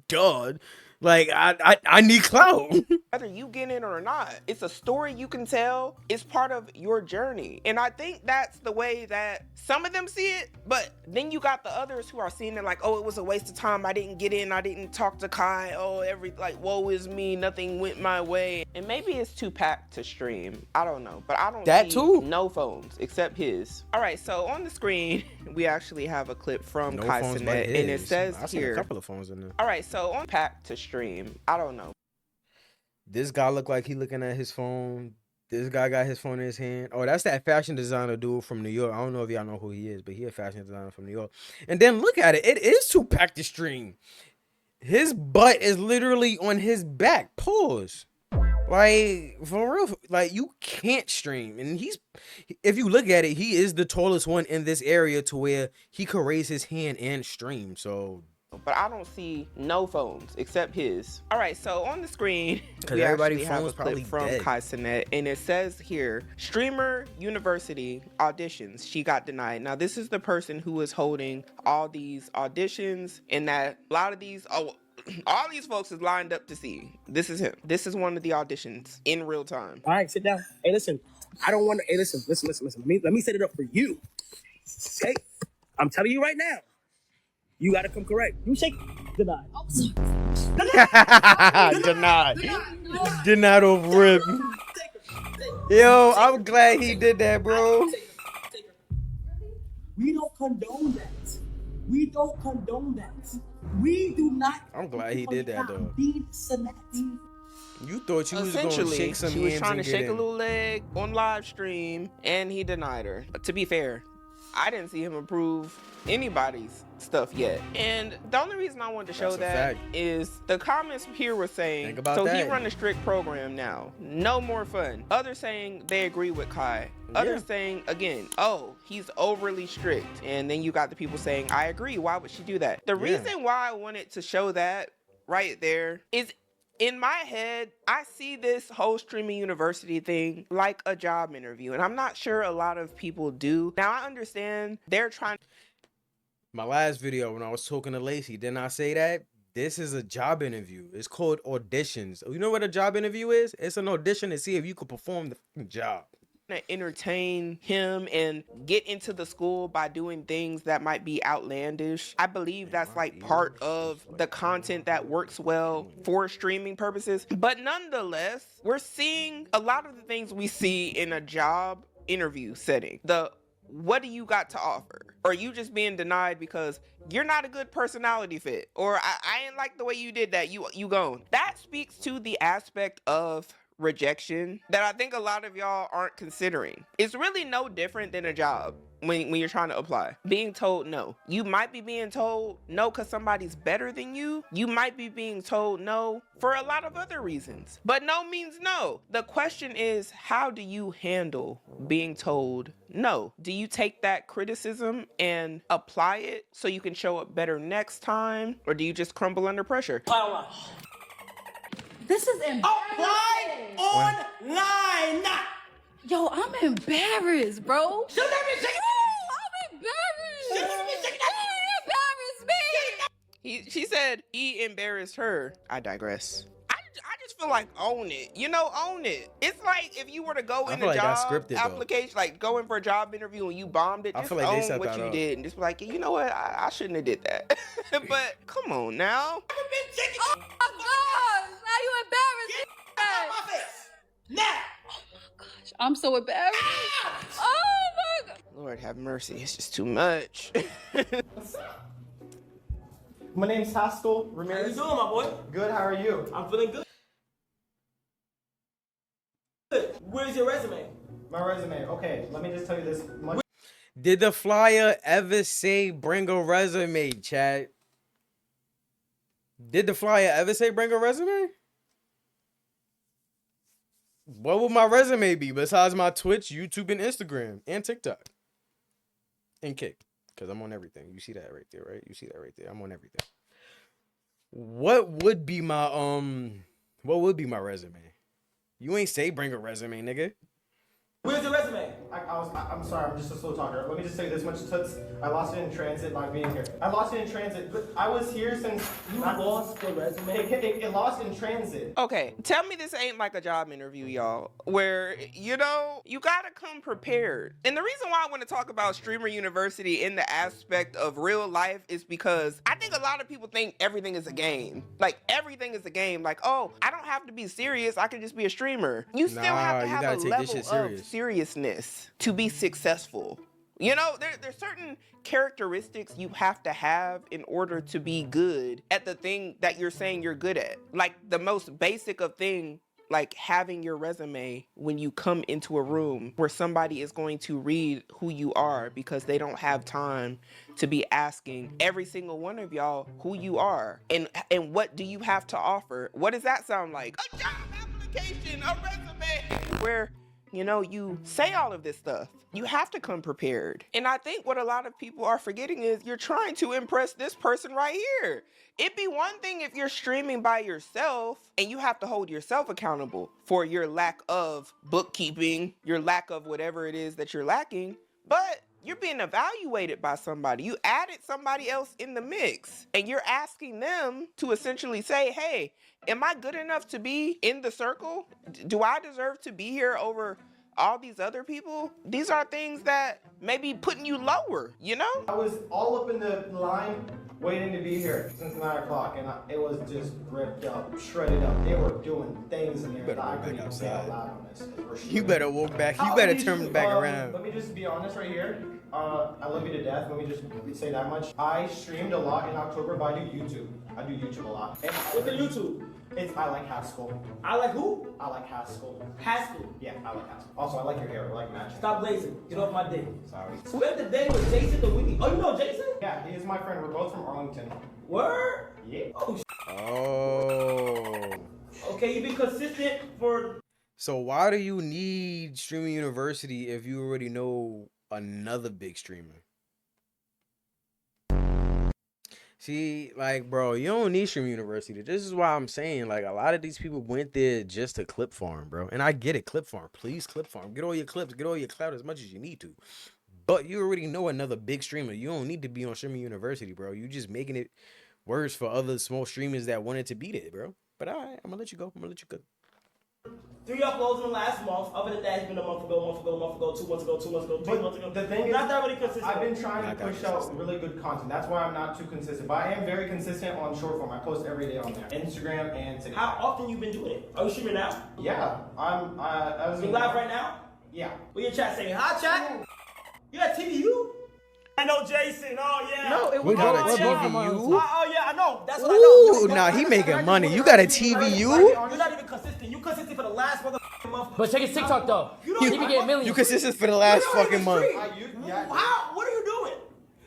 Duh. Like I need clout. Whether you get in or not, it's a story you can tell. It's part of your journey. And I think that's the way that some of them see it. But then you got the others who are seeing it like, oh, it was a waste of time. I didn't get in. I didn't talk to Kai. Oh, woe is me. Nothing went my way. And maybe it's too packed to stream. I don't know. But I don't that see too. No phones except his. All right. So on the screen, we actually have a clip from Kai Cenat. And it says I here. A couple of phones in there. All right. So on packed to stream. I don't know. This guy look like he looking at his phone. This guy got his phone in his hand. Oh, that's that fashion designer dude from New York. I don't know if y'all know who he is, but he a fashion designer from New York. And then look at it. It is too packed to stream. His butt is literally on his back. Pause. Like, for real. Like, you can't stream. And if you look at it, he is the tallest one in this area to where he could raise his hand and stream. So... But I don't see no phones except his. All right, so on the screen, we everybody's actually have a clip from dead. Kai Cenat, and it says here, streamer university auditions, she got denied. Now, this is the person who is holding all these auditions, and that a lot of these, all these folks is lined up to see. This is him. This is one of the auditions in real time. All right, sit down. Hey, listen, I don't want to, listen. Let me set it up for you. Okay? I'm telling you right now. You gotta come correct. You shake. Denied. Denied over rip. Yo, I'm glad he did that, bro. We don't condone that. We don't condone that. We do not. I'm glad he did that though. You thought you was gonna shake some. She was trying to shake a little leg on live stream, and he denied her. To be fair, I didn't see him approve anybody's stuff yet. And the only reason I wanted to show that is the comments here were saying, so he run a strict program now. No more fun. Others saying they agree with Kai. Others saying, again, oh, he's overly strict. And then you got the people saying, I agree. Why would she do that? The reason why I wanted to show that right there is in my head, I see this whole streaming university thing like a job interview. And I'm not sure a lot of people do. Now, I understand they're trying. My last video when I was talking to Lacey, didn't I say that? This is a job interview. It's called auditions. You know what a job interview is? It's an audition to see if you could perform the fucking job. To entertain him and get into the school by doing things that might be outlandish. I believe that's like part of the content that works well for streaming purposes. But nonetheless, we're seeing a lot of the things we see in a job interview setting. What do you got to offer? Or you just being denied because you're not a good personality fit, or I ain't like the way you did that, you gone. That speaks to the aspect of rejection that I think a lot of y'all aren't considering. It's really no different than a job when you're trying to apply. Being told no. You might be being told no because somebody's better than you. You might be being told no for a lot of other reasons. But no means no. The question is, how do you handle being told no? Do you take that criticism and apply it so you can show up better next time? Or do you just crumble under pressure? This is embarrassing. Online. Yo, I'm embarrassed, bro. Should never say I'm embarrassed. He embarrassed me. She said he embarrassed her. I digress. I just feel like own it. You know, own it. It's like if you were to go in a job application, like go in for a job interview and you bombed it, just own what you did and just be like, you know what, I shouldn't have did that. But come on now. Oh my gosh, now you embarrassed me. Now. Oh my gosh, I'm so embarrassed. Oh my god. Lord have mercy, it's just too much. My name's Haskell Ramirez. How you doing, my boy? Good, how are you? I'm feeling good. Where's your resume? My resume, okay, let me just tell you this much. Did the flyer ever say bring a resume, chat? Did the flyer ever say bring a resume? What would my resume be besides my Twitch, YouTube, and Instagram, and TikTok? And Kick, because I'm on everything. You see that right there, right? You see that right there. I'm on everything. What would be my resume? You ain't say bring a resume, nigga. Where's your resume? I'm sorry, I'm just a slow talker. Let me just say this much, Toots. I lost it in transit by being here. I lost it in transit, but I was here since... You lost the resume? It lost in transit. Okay, tell me this ain't like a job interview, y'all, where, you know, you gotta come prepared. And the reason why I want to talk about Streamer University in the aspect of real life is because I think a lot of people think everything is a game. Like, everything is a game. Like, oh, I don't have to be serious. I can just be a streamer. You still have to have a level of seriousness to be successful. You know, there's certain characteristics you have to have in order to be good at the thing that you're saying you're good at. Like the most basic of thing, like having your resume when you come into a room where somebody is going to read who you are because they don't have time to be asking every single one of y'all who you are and what do you have to offer. What does that sound like? A job application, a resume, where you know, you say all of this stuff. You have to come prepared. And I think what a lot of people are forgetting is you're trying to impress this person right here. It'd be one thing if you're streaming by yourself and you have to hold yourself accountable for your lack of bookkeeping, your lack of whatever it is that you're lacking, but you're being evaluated by somebody. You added somebody else in the mix and you're asking them to essentially say, hey, am I good enough to be in the circle? Do I deserve to be here over all these other people? These are things that may be putting you lower, you know? I was all up in the line waiting to be here since 9 o'clock, and it was just ripped up, shredded up. They were doing things in there that I couldn't even say out loud on this. You better walk back. You better turn back around. Let me just be honest right here. I love you to death. Let me just say that much. I streamed a lot in October, but I do YouTube. I do YouTube a lot. What's the YouTube? It's I Like Haskell. I like who? I like Haskell. Haskell? Yeah, I like Haskell. Also, I like your hair. I like matching. Stop blazing. Get off my dick. Sorry. Spend the day with Jason the Weekly. Oh, you know Jason? Yeah, he is my friend. We're both from Arlington. Word? Yeah. Oh. Okay, you be consistent for... So why do you need Streaming University if you already know another big streamer? See, like, bro, you don't need Streaming University. This is why I'm saying, like, a lot of these people went there just to clip farm, bro. And I get it, clip farm. Please clip farm. Get all your clips. Get all your clout as much as you need to. But you already know another big streamer. You don't need to be on Streaming University, bro. You just making it worse for other small streamers that wanted to be there, bro. But all right, I'm gonna let you go. 3 uploads in the last month. Other than that, it's been a month ago, 2 months ago, 2 months ago, 3 months ago. The thing is, not that really consistent. I've been trying to push out really good content. That's why I'm not too consistent. But I am very consistent on short form. I post every day on there, Instagram and TikTok. How often you been doing it? Are you streaming now? Yeah, I was. You live right now? Yeah. What your chat saying? Hi, chat. You got TVU? I know Jason. Oh yeah. No, it was not a TVU. Oh yeah, I know. That's what I know. Ooh, nah, he making money. You got a TVU? You're not even consistent. You consistent for the last month. But check his TikTok though. He be getting millions. You consistent for the last fucking month. How? What are you doing?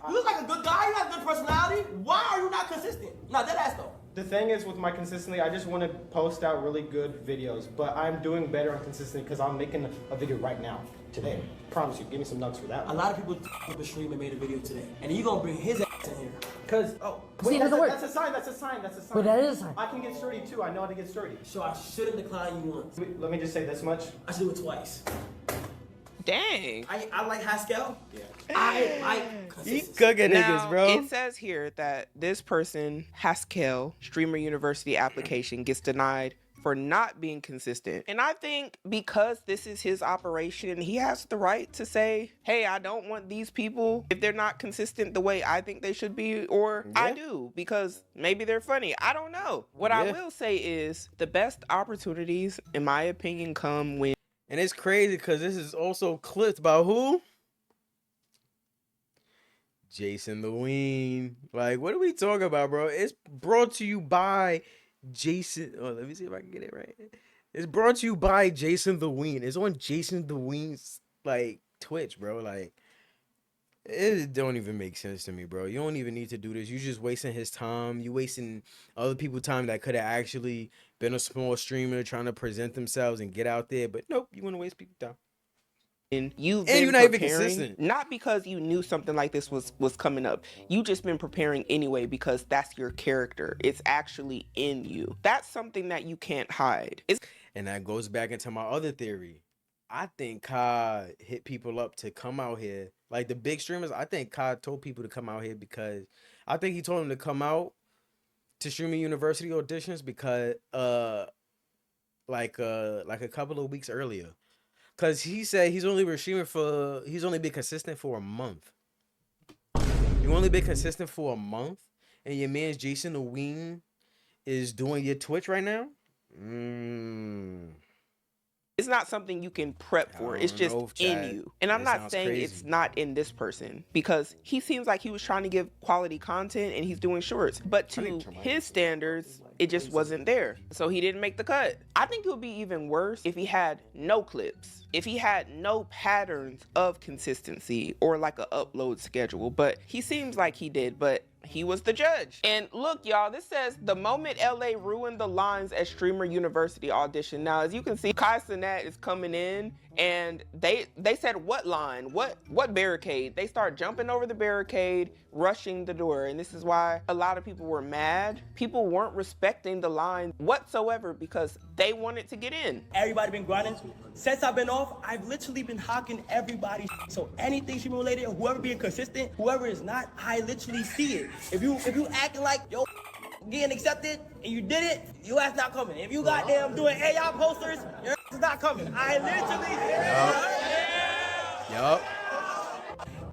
You look like a good guy. You got a good personality. Why are you not consistent? Not that ass though. The thing is with my consistency, I just want to post out really good videos, but I'm doing better on consistency because I'm making a video right now, today. Promise you, give me some nuts for that. A lot of people up a stream and made a video today, and then you gonna bring his ass in here. Cause See, it doesn't work. That's a sign. But that is a sign. I can get sturdy too. I know how to get sturdy. So I shouldn't decline you once. Let me just say this much. I should do it twice. Dang. I like Haskell. Yeah. I like He consistency. cooking Now, niggas, bro. it says here that this person, Haskell, Streamer University application gets denied for not being consistent. And I think because this is his operation, he has the right to say, hey, I don't want these people if they're not consistent the way I think they should be, or I do, because maybe they're funny. I don't know. What I will say is the best opportunities, in my opinion, come when. And it's crazy because this is also clipped by who? Jason the Ween. Like, what are we talking about, bro? It's brought to you by Jason. Oh, let me see if I can get it right. It's brought to you by Jason the Ween. It's on Jason the Ween's like Twitch, bro. Like, it don't even make sense to me, bro. You don't even need to do this. You just wasting his time. You wasting other people's time that could have actually been a small streamer trying to present themselves and get out there. But nope, you want to waste people's time. And you're not even consistent. Not because you knew something like this was coming up. You just been preparing anyway because that's your character. It's actually in you. That's something that you can't hide. And that goes back into my other theory. I think Ka hit people up to come out here. Like the big streamers, I think Ka told people to come out here because I think he told them to come out to Streaming University auditions because like a couple of weeks earlier. Cause he said he's only been consistent for a month. You only been consistent for a month, and your man's Jason the Ween is doing your Twitch right now. It's not something you can prep for. It's just in you. And I'm not saying it's not in this person because he seems like he was trying to give quality content and he's doing shorts. But to his standards, it just wasn't there. So he didn't make the cut. I think it would be even worse if he had no clips, if he had no patterns of consistency or like an upload schedule. But he seems like he did, but he was the judge. And look, y'all, this says the moment LA ruined the lines at Streamer University audition. Now, as you can see, Cenat is coming in and they said what line, what barricade? They start jumping over the barricade, rushing the door. And this is why a lot of people were mad. People weren't respecting the line whatsoever because they wanted to get in. Everybody been grinding. Since I've been off, I've literally been hawking everybody. So anything streaming related, whoever being consistent, whoever is not, I literally see it. If you acting like yo getting accepted and you did it, your ass not coming. If you goddamn doing AI posters, your ass is not coming. I literally. Yup.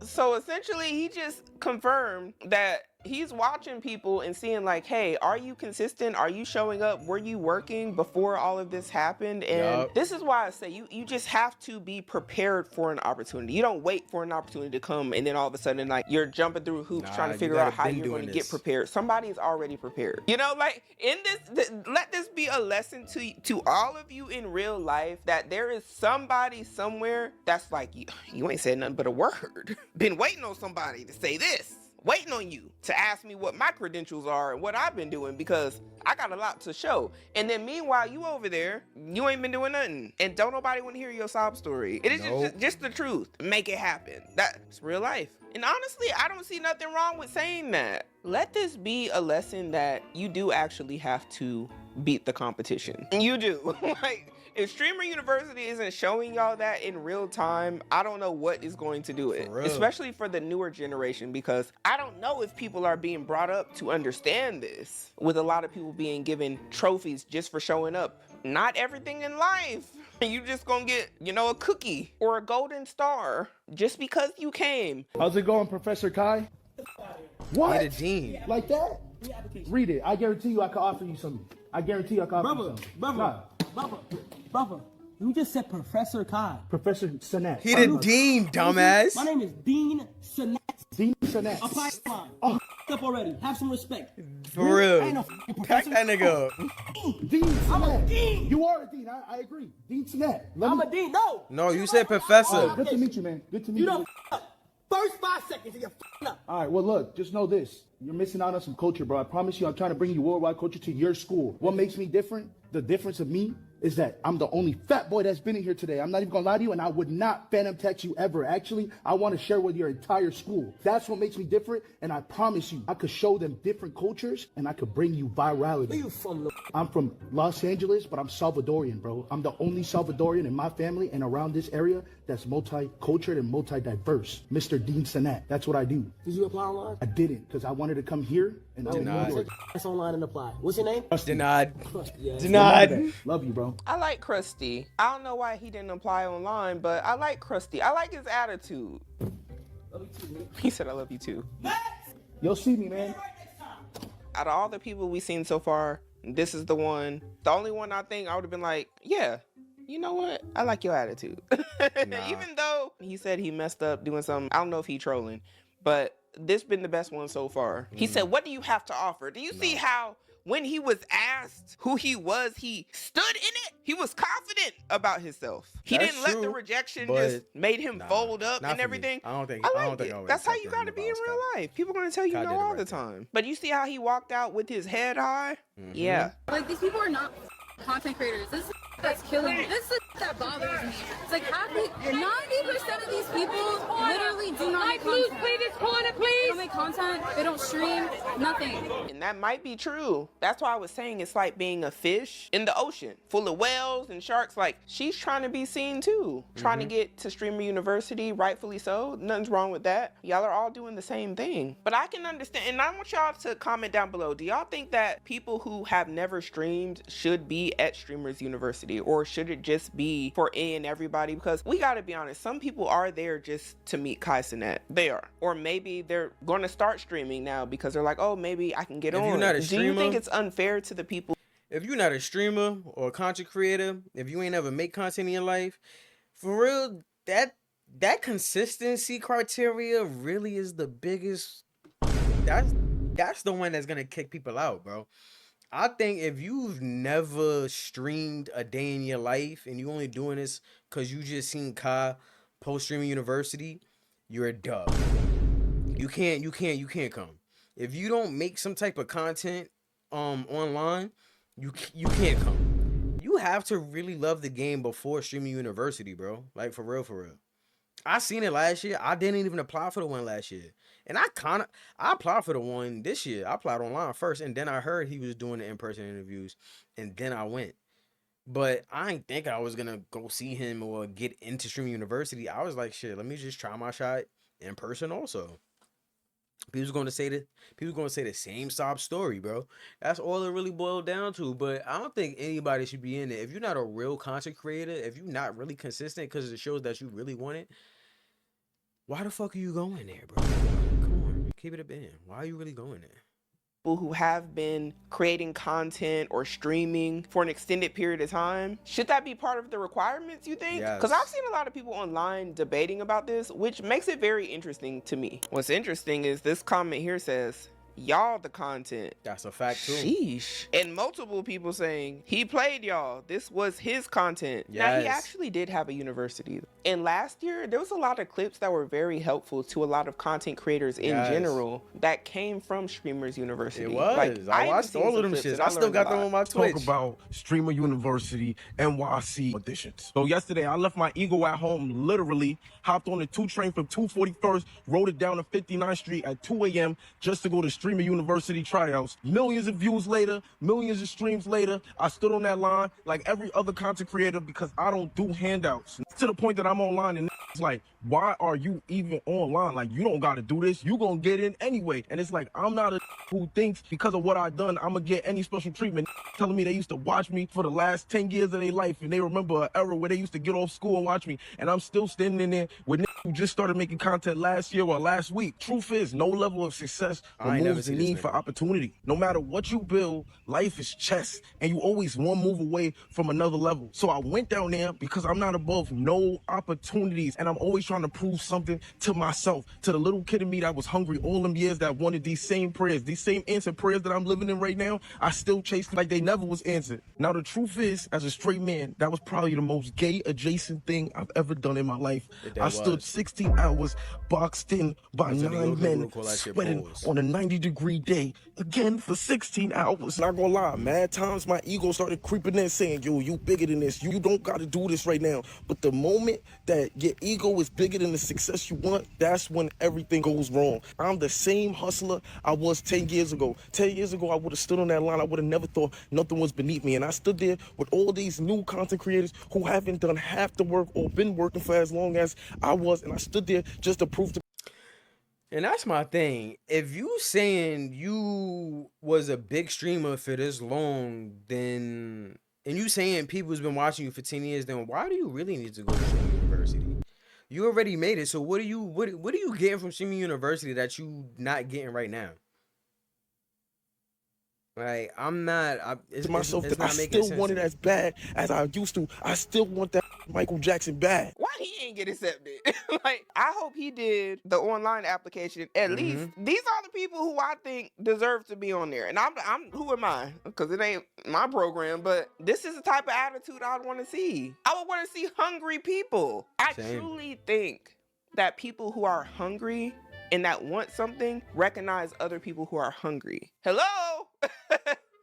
So essentially, he just confirmed that he's watching people and seeing like, hey, are you consistent? Are you showing up? Were you working before all of this happened? And this is why I say you just have to be prepared for an opportunity. You don't wait for an opportunity to come and then all of a sudden like you're jumping through hoops trying to figure out how you're going to get prepared. Somebody's already prepared. You know, like in this, let this be a lesson to all of you in real life that there is somebody somewhere that's like, you ain't said nothing but a word. Been waiting on somebody to say this. Waiting on you to ask me what my credentials are and what I've been doing because I got a lot to show. And then meanwhile, you over there, you ain't been doing nothing. And don't nobody want to hear your sob story. It is just the truth. Make it happen. That's real life. And honestly, I don't see nothing wrong with saying that. Let this be a lesson that you do actually have to beat the competition. You do. Like, If Streamer University isn't showing y'all that in real time, I don't know what is going to do it. Especially for the newer generation, because I don't know if people are being brought up to understand this. With a lot of people being given trophies just for showing up. Not everything in life. You just gonna get, you know, a cookie or a golden star just because you came. How's it going, Professor Kai? What? He the dean. Like that? Read it. I guarantee you I can offer you something. I guarantee you I can offer you something. Brother, you just said Professor Kai. Professor Cenat. He the dean, dumbass. My name is Dean Cenat. Dean Cenat. Apply line. Oh, up already. Have some respect. For real. I ain't no Pack professor. that nigga up. Dean Cenat. I'm a dean. You are a dean. I agree. Dean Cenat. I'm a dean. No. No, you said professor. Good to meet you, man. Good to meet you. You don't up. First 5 seconds and you're up. All right, well, look, just know this. You're missing out on some culture, bro. I promise you, I'm trying to bring you worldwide culture to your school. What makes me different, the difference of me, is that I'm the only fat boy that's been in here today. I'm not even gonna lie to you, and I would not phantom text you ever. Actually, I want to share with your entire school. That's what makes me different, and I promise you, I could show them different cultures, and I could bring you virality. Where you from? I'm from Los Angeles, but I'm Salvadorian, bro. I'm the only Salvadorian in my family and around this area that's multi-cultured and multi-diverse. Mr. Dean Cenat, that's what I do. Did you apply online? I didn't, because I wanted to come here, and I'm in New York. That's online and apply. What's your name? Denied. Yeah. Denied. Love you, bro. I like Krusty. I don't know why he didn't apply online, but I like Krusty. I like his attitude. He said, I love you too. You'll see me, man. Out of all the people we've seen so far, this is the one. The only one I think I would have been like, yeah, you know what? I like your attitude. Even though he said he messed up doing something, I don't know if he trolling, but this been the best one so far. He said, what do you have to offer? Do you see how when he was asked who he was, he stood in it? He was confident about himself. He That's didn't let the true, rejection but just made him fold up not and for me. everything. I don't think I I would That's how you accept got to him be if I in was real Kai. life. People gonna tell you Kai no did it all the right time. But you see how he walked out with his head high? Yeah. Like, these people are not content creators. This is that's killing me. This is that bothers me. It's like 90% of these people literally do not make content. They don't make content. They don't stream. Nothing. And that might be true. That's why I was saying it's like being a fish in the ocean full of whales and sharks. Like, she's trying to be seen too. Trying to get to Streamer University, rightfully so. Nothing's wrong with that. Y'all are all doing the same thing. But I can understand, and I want y'all to comment down below. Do y'all think that people who have never streamed should be at Streamers University? Or should it just be for any and everybody? Because we gotta be honest, some people are there just to meet KawzLang. They are. Or maybe they're gonna start streaming now because they're like, oh, maybe I can get on. If you're not a Do you think streamer- it's unfair to the people? If you're not a streamer or a content creator, if you ain't ever make content in your life, for real, that consistency criteria really is the biggest. That's the one that's gonna kick people out, bro. I think if you've never streamed a day in your life and you only doing this because you just seen Kai post Streaming University, you're a dub. You can't come. If you don't make some type of content online, you can't come. You have to really love the game before Streaming University, bro. Like, for real, for real. I seen it last year. I didn't even apply for the one last year. And I applied for the one this year. I applied online first, and then I heard he was doing the in-person interviews, and then I went. But I didn't think I was gonna go see him or get into Streaming University. I was like, shit, let me just try my shot in person also. People's gonna say the same sob story, bro. That's all it really boiled down to. But I don't think anybody should be in it. If you're not a real content creator, if you're not really consistent because it shows that you really want it, why the fuck are you going there, bro? Come on, keep it a band. Why are you really going there? People who have been creating content or streaming for an extended period of time, should that be part of the requirements, you think? Yes. Because I've seen a lot of people online debating about this, which makes it very interesting to me. What's interesting is this comment here says, y'all the content. That's a fact too. Sheesh. And multiple people saying he played y'all. This was his content. Now, he Yes. actually did have a university. And last year, there was a lot of clips that were very helpful to a lot of content creators in Yes. general that came from Streamers University. It was. Like, I even watched seen all some of them clips shits. and I still learned got a them lot. on my Twitch. Talk about Streamer University NYC editions. So yesterday I left my ego at home, literally hopped on the 2 train from 241st, rode it down to 59th Street at 2 a.m. just to go to Streamer Streamer University tryouts. Millions of views later, millions of streams later, I stood on that line like every other content creator because I don't do handouts. To the point that I'm online and it's like, why are you even online? Like, you don't gotta do this. You gonna get in anyway. And it's like, I'm not a who thinks because of what I done, I'm gonna get any special treatment. Telling me they used to watch me for the last 10 years of their life and they remember an era where they used to get off school and watch me. And I'm still standing in there with who just started making content last year or last week. Truth is, no level of success removes the need for opportunity. No matter what you build, life is chess and you always one move away from another level. So I went down there because I'm not above no opportunities and I'm always trying to prove something to myself, to the little kid in me that was hungry all them years that wanted these same prayers, these same answered prayers that I'm living in right now. I still chase like they never was answered. Now the truth is, as a straight man, that was probably the most gay adjacent thing I've ever done in my life. I stood 16 hours boxed in by 9 men, sweating on a 90-degree day, again for 16 hours. Not gonna lie, mad times my ego started creeping in saying, yo, you bigger than this. You don't gotta do this right now. But the moment that your ego is bigger than the success you want, that's when everything goes wrong. I'm the same hustler I was 10 years ago. 10 years ago, I would have stood on that line. I would have never thought nothing was beneath me. And I stood there with all these new content creators who haven't done half the work or been working for as long as I was. And I stood there just to prove to. And that's my thing. If you saying you was a big streamer for this long, then, and you saying people's been watching you for 10 years, then why do you really need to go to streaming university? You already made it. So what are you getting from streaming university that you not getting right now? Like, I'm not. It's myself it's that I not making still want it as bad as I used to. I still want that Michael Jackson bad. Why he ain't get accepted? Like, I hope he did the online application. At least these are the people who I think deserve to be on there. And I'm who am I? Because it ain't my program. But this is the type of attitude I would want to see. I would want to see hungry people. I truly think that people who are hungry and that want something recognize other people who are hungry. Hello?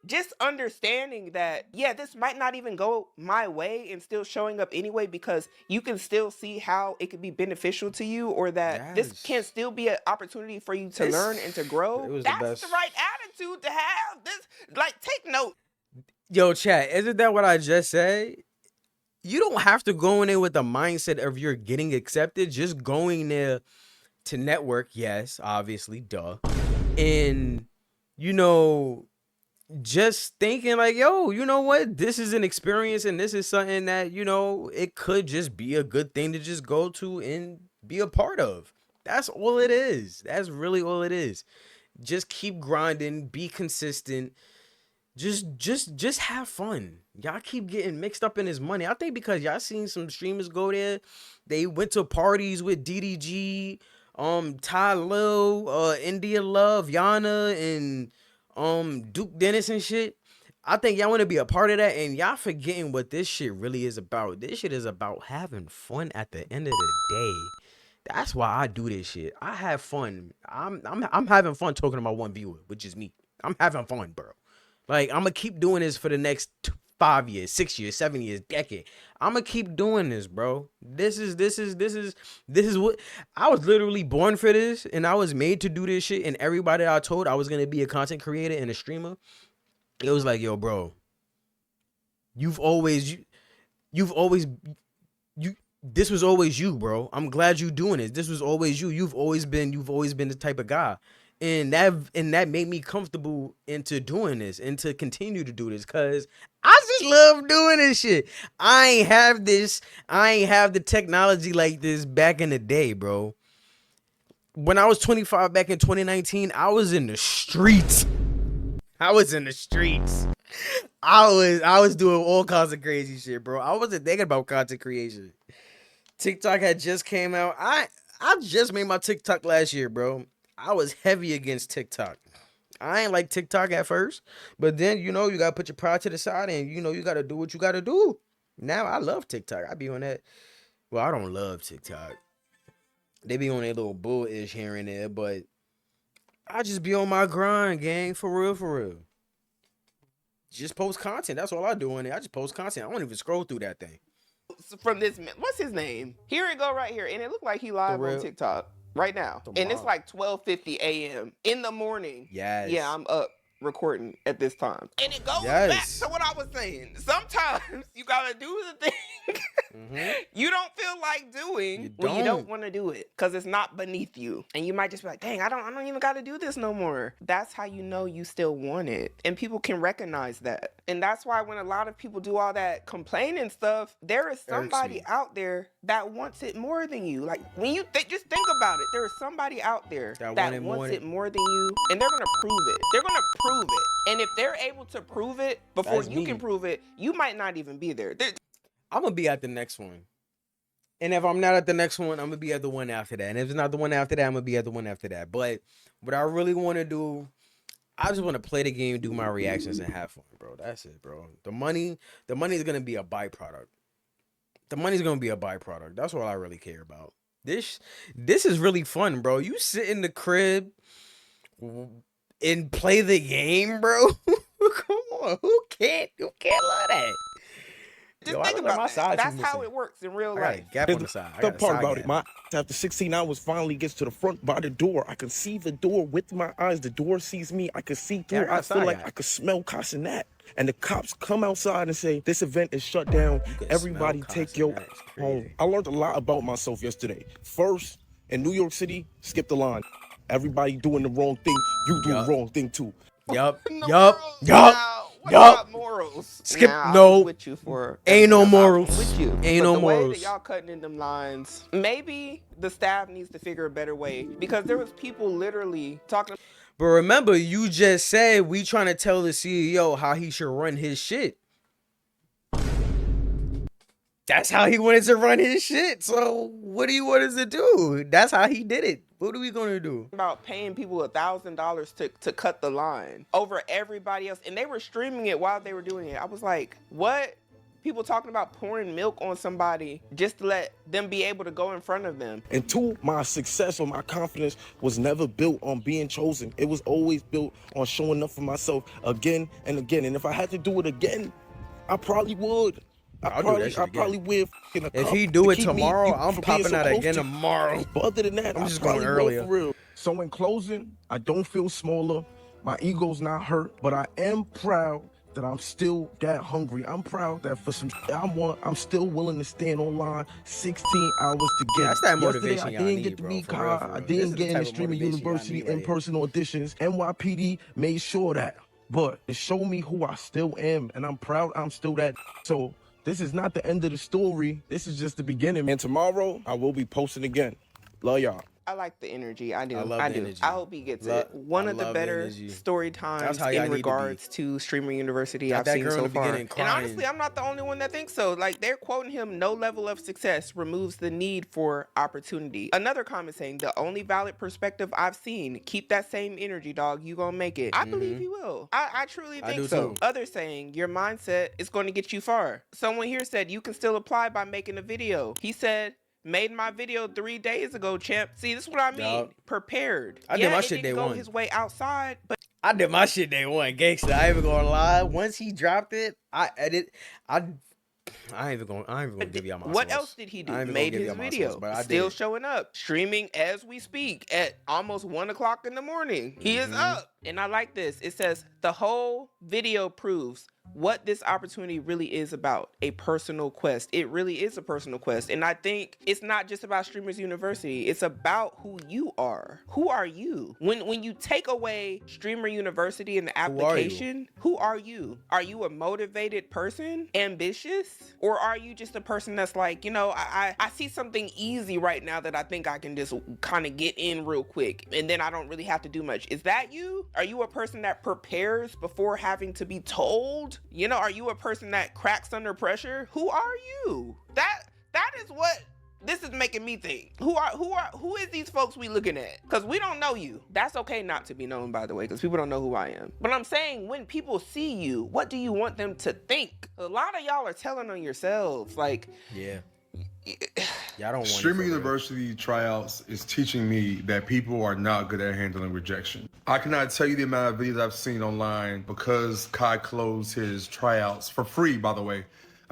Just understanding that, yeah, this might not even go my way and still showing up anyway because you can still see how it could be beneficial to you or that this can still be an opportunity for you to learn and to grow. That's the right attitude to have. This, like, take note. Yo, chat, isn't that what I just said? You don't have to go in there with the mindset of you're getting accepted. Just going there to network, yes, obviously, duh. And, you know, just thinking like, yo, you know what? This is an experience and this is something that, you know, it could just be a good thing to just go to and be a part of. That's all it is. That's really all it is. Just keep grinding, be consistent. Just have fun. Y'all keep getting mixed up in this money. I think because y'all seen some streamers go there. They went to parties with DDG, Ty Lil, India Love, Yana, and Duke Dennis and shit. I think y'all want to be a part of that, and y'all forgetting what this shit really is about. This shit is about having fun at the end of the day. That's why I do this shit. I have fun. I'm having fun talking to my one viewer, which is me. I'm having fun, bro. Like, I'm gonna keep doing this for the next 5 years, 6 years, 7 years, decade. I'm gonna keep doing this, bro. This is what I was literally born for this, and I was made to do this shit. And everybody I told I was gonna be a content creator and a streamer, it was like, yo, bro, this was always you, bro. I'm glad you doing this. This was always you. You've always been the type of guy. And that made me comfortable into doing this and to continue to do this because I just love doing this shit. I ain't have the technology like this back in the day, bro. When I was 25 back in 2019, I was in the streets. I was doing all kinds of crazy shit, bro. I wasn't thinking about content creation. TikTok had just came out. I just made my TikTok last year, bro. I was heavy against TikTok. I ain't like TikTok at first, but then, you know, you got to put your pride to the side and, you know, you got to do what you got to do. Now I love TikTok. I be on that. Well, I don't love TikTok. They be on their little bull-ish here and there, but I just be on my grind, gang, for real. Just post content. That's all I do on there. I just post content. I don't even scroll through that thing. From this man, what's his name? Here it go right here, and it looked like he live on TikTok. right now. And it's like 12:50 a.m. in the morning. Yes. Yeah, I'm up recording at this time. And it goes Yes. back to what I was saying. Sometimes you gotta do the thing you don't feel like doing when you don't want to do it because it's not beneath you. And you might just be like, dang, I don't even gotta do this no more. That's how you know you still want it. And people can recognize that. And that's why when a lot of people do all that complaining stuff, there is somebody out there that wants it more than you. Like when you just think about it, there is somebody out there that wants it more than you, and they're gonna prove it. They're gonna prove it. And if they're able to prove it before you can prove it, you might not even be there. I'm gonna be at the next one. And if I'm not at the next one, I'm gonna be at the one after that. And if it's not the one after that, I'm gonna be at the one after that. But what I really want to do, I just want to play the game, do my reactions, and have fun, bro. That's it, bro. The money is gonna be a byproduct. The money's gonna be a byproduct. That's all I really care about. This is really fun, bro. You sit in the crib and play the game, bro. Come on, who can't love that? Just think about that. That's how it works in real life. Gap on the side. The part about it, my after 16 hours finally gets to the front by the door. I can see the door with my eyes. The door sees me. I can see through. I feel like I can smell Cenat. And the cops come outside and say, this event is shut down. Everybody take your home. I learned a lot about myself yesterday. First, in New York City, skip the line. Everybody doing the wrong thing. You do the wrong thing too. Yup. Morals. Skip. Nah, No. With you for ain't no morals. With you. Ain't but no the morals. way that y'all cutting in them lines, maybe the staff needs to figure a better way because there was people literally talking. But remember, you just said we trying to tell the CEO how he should run his shit. That's how he wanted to run his shit. So what do you want us to do? That's how he did it. What are we gonna do? About paying people $1,000 to cut the line over everybody else, and they were streaming it while they were doing it. I was like, what? People talking about pouring milk on somebody just to let them be able to go in front of them. And two, my success or my confidence was never built on being chosen. It was always built on showing up for myself again and again. And if I had to do it again, I probably would. I probably would. If he do it tomorrow, I'm popping out again tomorrow. But other than that, I'm just going earlier. For real. So in closing, I don't feel smaller. My ego's not hurt, but I am proud that I'm still that hungry. I'm proud that for some shit I want, I'm still willing to stand online 16 hours to get That's that motivation Yesterday, I y'all didn't get need, to bro, meet for real, Kai. for real. I This didn't is get the in type the of streaming motivation y'all university need right in-person auditions. NYPD made sure that. But it showed me who I still am, and I'm proud I'm still that. So this is not the end of the story. This is just the beginning. And tomorrow, I will be posting again. Love y'all. I like the energy. I do. I love the energy. I hope he gets it. One of the better story times in regards to Streamer University I've seen so far. And honestly, I'm not the only one that thinks so. Like, they're quoting him, no level of success removes the need for opportunity. Another comment saying, the only valid perspective I've seen, keep that same energy, dog. You gonna make it. I believe he will. I truly think so. Others saying, your mindset is going to get you far. Someone here said, you can still apply by making a video. He said, made my video 3 days ago, champ. See, this is what I mean. Prepared. I did my shit day one. His way outside, but I did my shit day one, gangsta. I ain't even gonna lie. Once he dropped it, I ain't even gonna give y'all my what source. else did he do? Made his video. Source, but I still did. showing up, streaming as we speak at almost 1 o'clock in the morning. He is up. And I like this. It says the whole video proves what this opportunity really is about, a personal quest. It really is a personal quest. And I think it's not just about Streamers University. It's about who you are. Who are you? When you take away Streamer University in the application, who are you? Are you a motivated person? Ambitious? Or are you just a person that's like, you know, I see something easy right now that I think I can just kind of get in real quick and then I don't really have to do much. Is that you? Are you a person that prepares before having to be told? You know, are you a person that cracks under pressure? Who are you? That is what this is making me think. Who is these folks we looking at? Because we don't know you. That's okay not to be known, by the way, because people don't know who I am. But I'm saying, when people see you, what do you want them to think? A lot of y'all are telling on yourselves. Like, yeah. Y'all don't want Streamer University tryouts is teaching me that people are not good at handling rejection. I cannot tell you the amount of videos I've seen online because Kai closed his tryouts for free, by the way.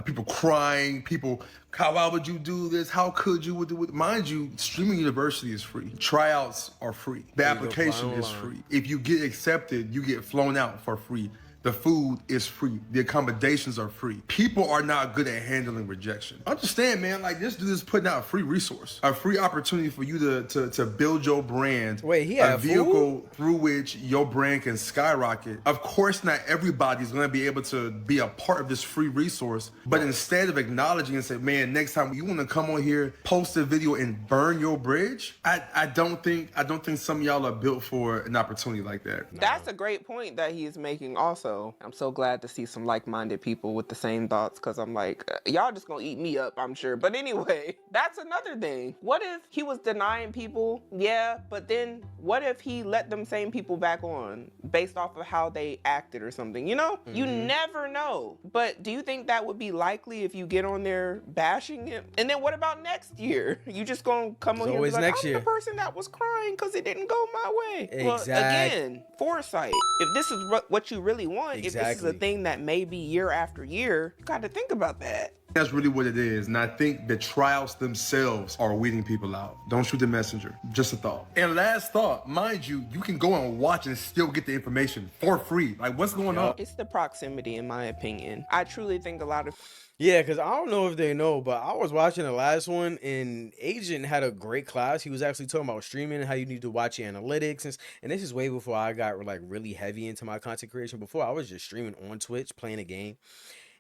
People crying, people, why would you do this? How could you? Mind you, streaming university is free. Tryouts are free. The application is free. If you get accepted, you get flown out for free. The food is free. The accommodations are free. People are not good at handling rejection. Understand, man, like this dude is putting out a free resource, a free opportunity for you to build your brand. Wait, he a had vehicle food? through which your brand can skyrocket. Of course, not everybody's gonna be able to be a part of this free resource, but instead of acknowledging and say, man, next time you wanna come on here, post a video and burn your bridge, I don't think some of y'all are built for an opportunity like that. That's a great point that he's making also. I'm so glad to see some like-minded people with the same thoughts, because I'm like, y'all just gonna eat me up, I'm sure. But anyway, that's another thing. What if he was denying people? Yeah, but then what if he let them same people back on based off of how they acted or something, you know? You never know. But do you think that would be likely if you get on there bashing him? And then what about next year? You just gonna come on here and be like, I'm the person that was crying because it didn't go my way. Well, again, foresight. If this is what you really want, if this is a thing that may be year after year, you got to think about that. That's really what it is. And I think the tryouts themselves are weeding people out. Don't shoot the messenger. Just a thought. And last thought, mind you, you can go and watch and still get the information for free. Like, what's going on? It's the proximity, in my opinion. I truly think a lot of... Yeah, because I don't know if they know, but I was watching the last one, and Agent had a great class. He was actually talking about streaming and how you need to watch your analytics. And this is way before I got like really heavy into my content creation. Before, I was just streaming on Twitch, playing a game.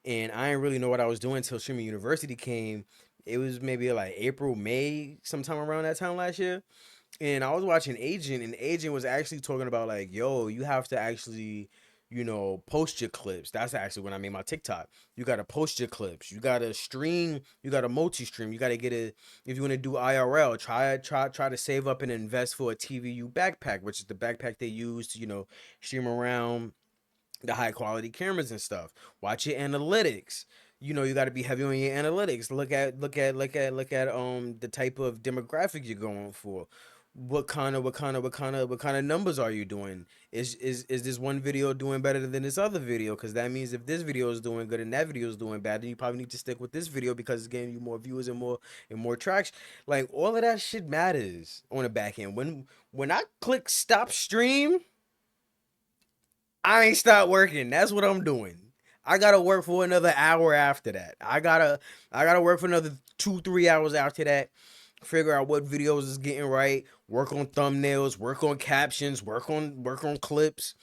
And I didn't really know what I was doing until Streaming University came. It was maybe like April, May, sometime around that time last year. And I was watching Agent, and Agent was actually talking about like, yo, you have to actually, you know, post your clips. That's actually when I made my TikTok. You got to post your clips. You got to stream. You got to multi-stream. You got to get it. If you want to do IRL, try to save up and invest for a TVU backpack, which is the backpack they use to, you know, stream around the high quality cameras and stuff. Watch your analytics. You know, you got to be heavy on your analytics. Look at the type of demographic you're going for. What kind of numbers are you doing? Is this one video doing better than this other video? Because that means if this video is doing good and that video is doing bad, then you probably need to stick with this video because it's getting you more viewers and more traction. Like, all of that shit matters on the back end. When I click stop stream, I ain't stop working. That's what I'm doing. I gotta work for another hour after that. I gotta work for another 2-3 hours after that. Figure out what videos is getting right. Work on thumbnails. Work on captions. Work on clips.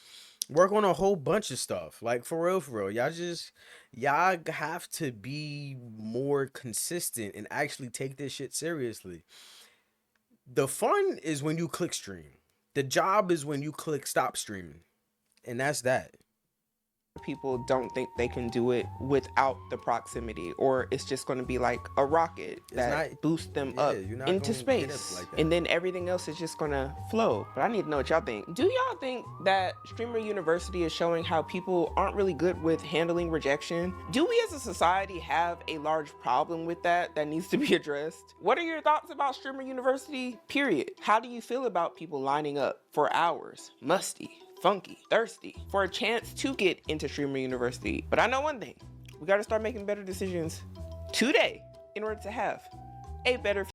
Work on a whole bunch of stuff. Like, for real. Y'all have to be more consistent and actually take this shit seriously. The fun is when you click stream. The job is when you click stop streaming. And that's that. People don't think they can do it without the proximity, or it's just going to be like a rocket that boosts them up into space, like, and then everything else is just going to flow. But I need to know what y'all think. Do y'all think that Streamer University is showing how people aren't really good with handling rejection? Do we as a society have a large problem with that needs to be addressed? What are your thoughts about Streamer University, period? How do you feel about people lining up for hours, musty, funky, thirsty, for a chance to get into Streamer University? But I know one thing, we got to start making better decisions today in order to have a better future.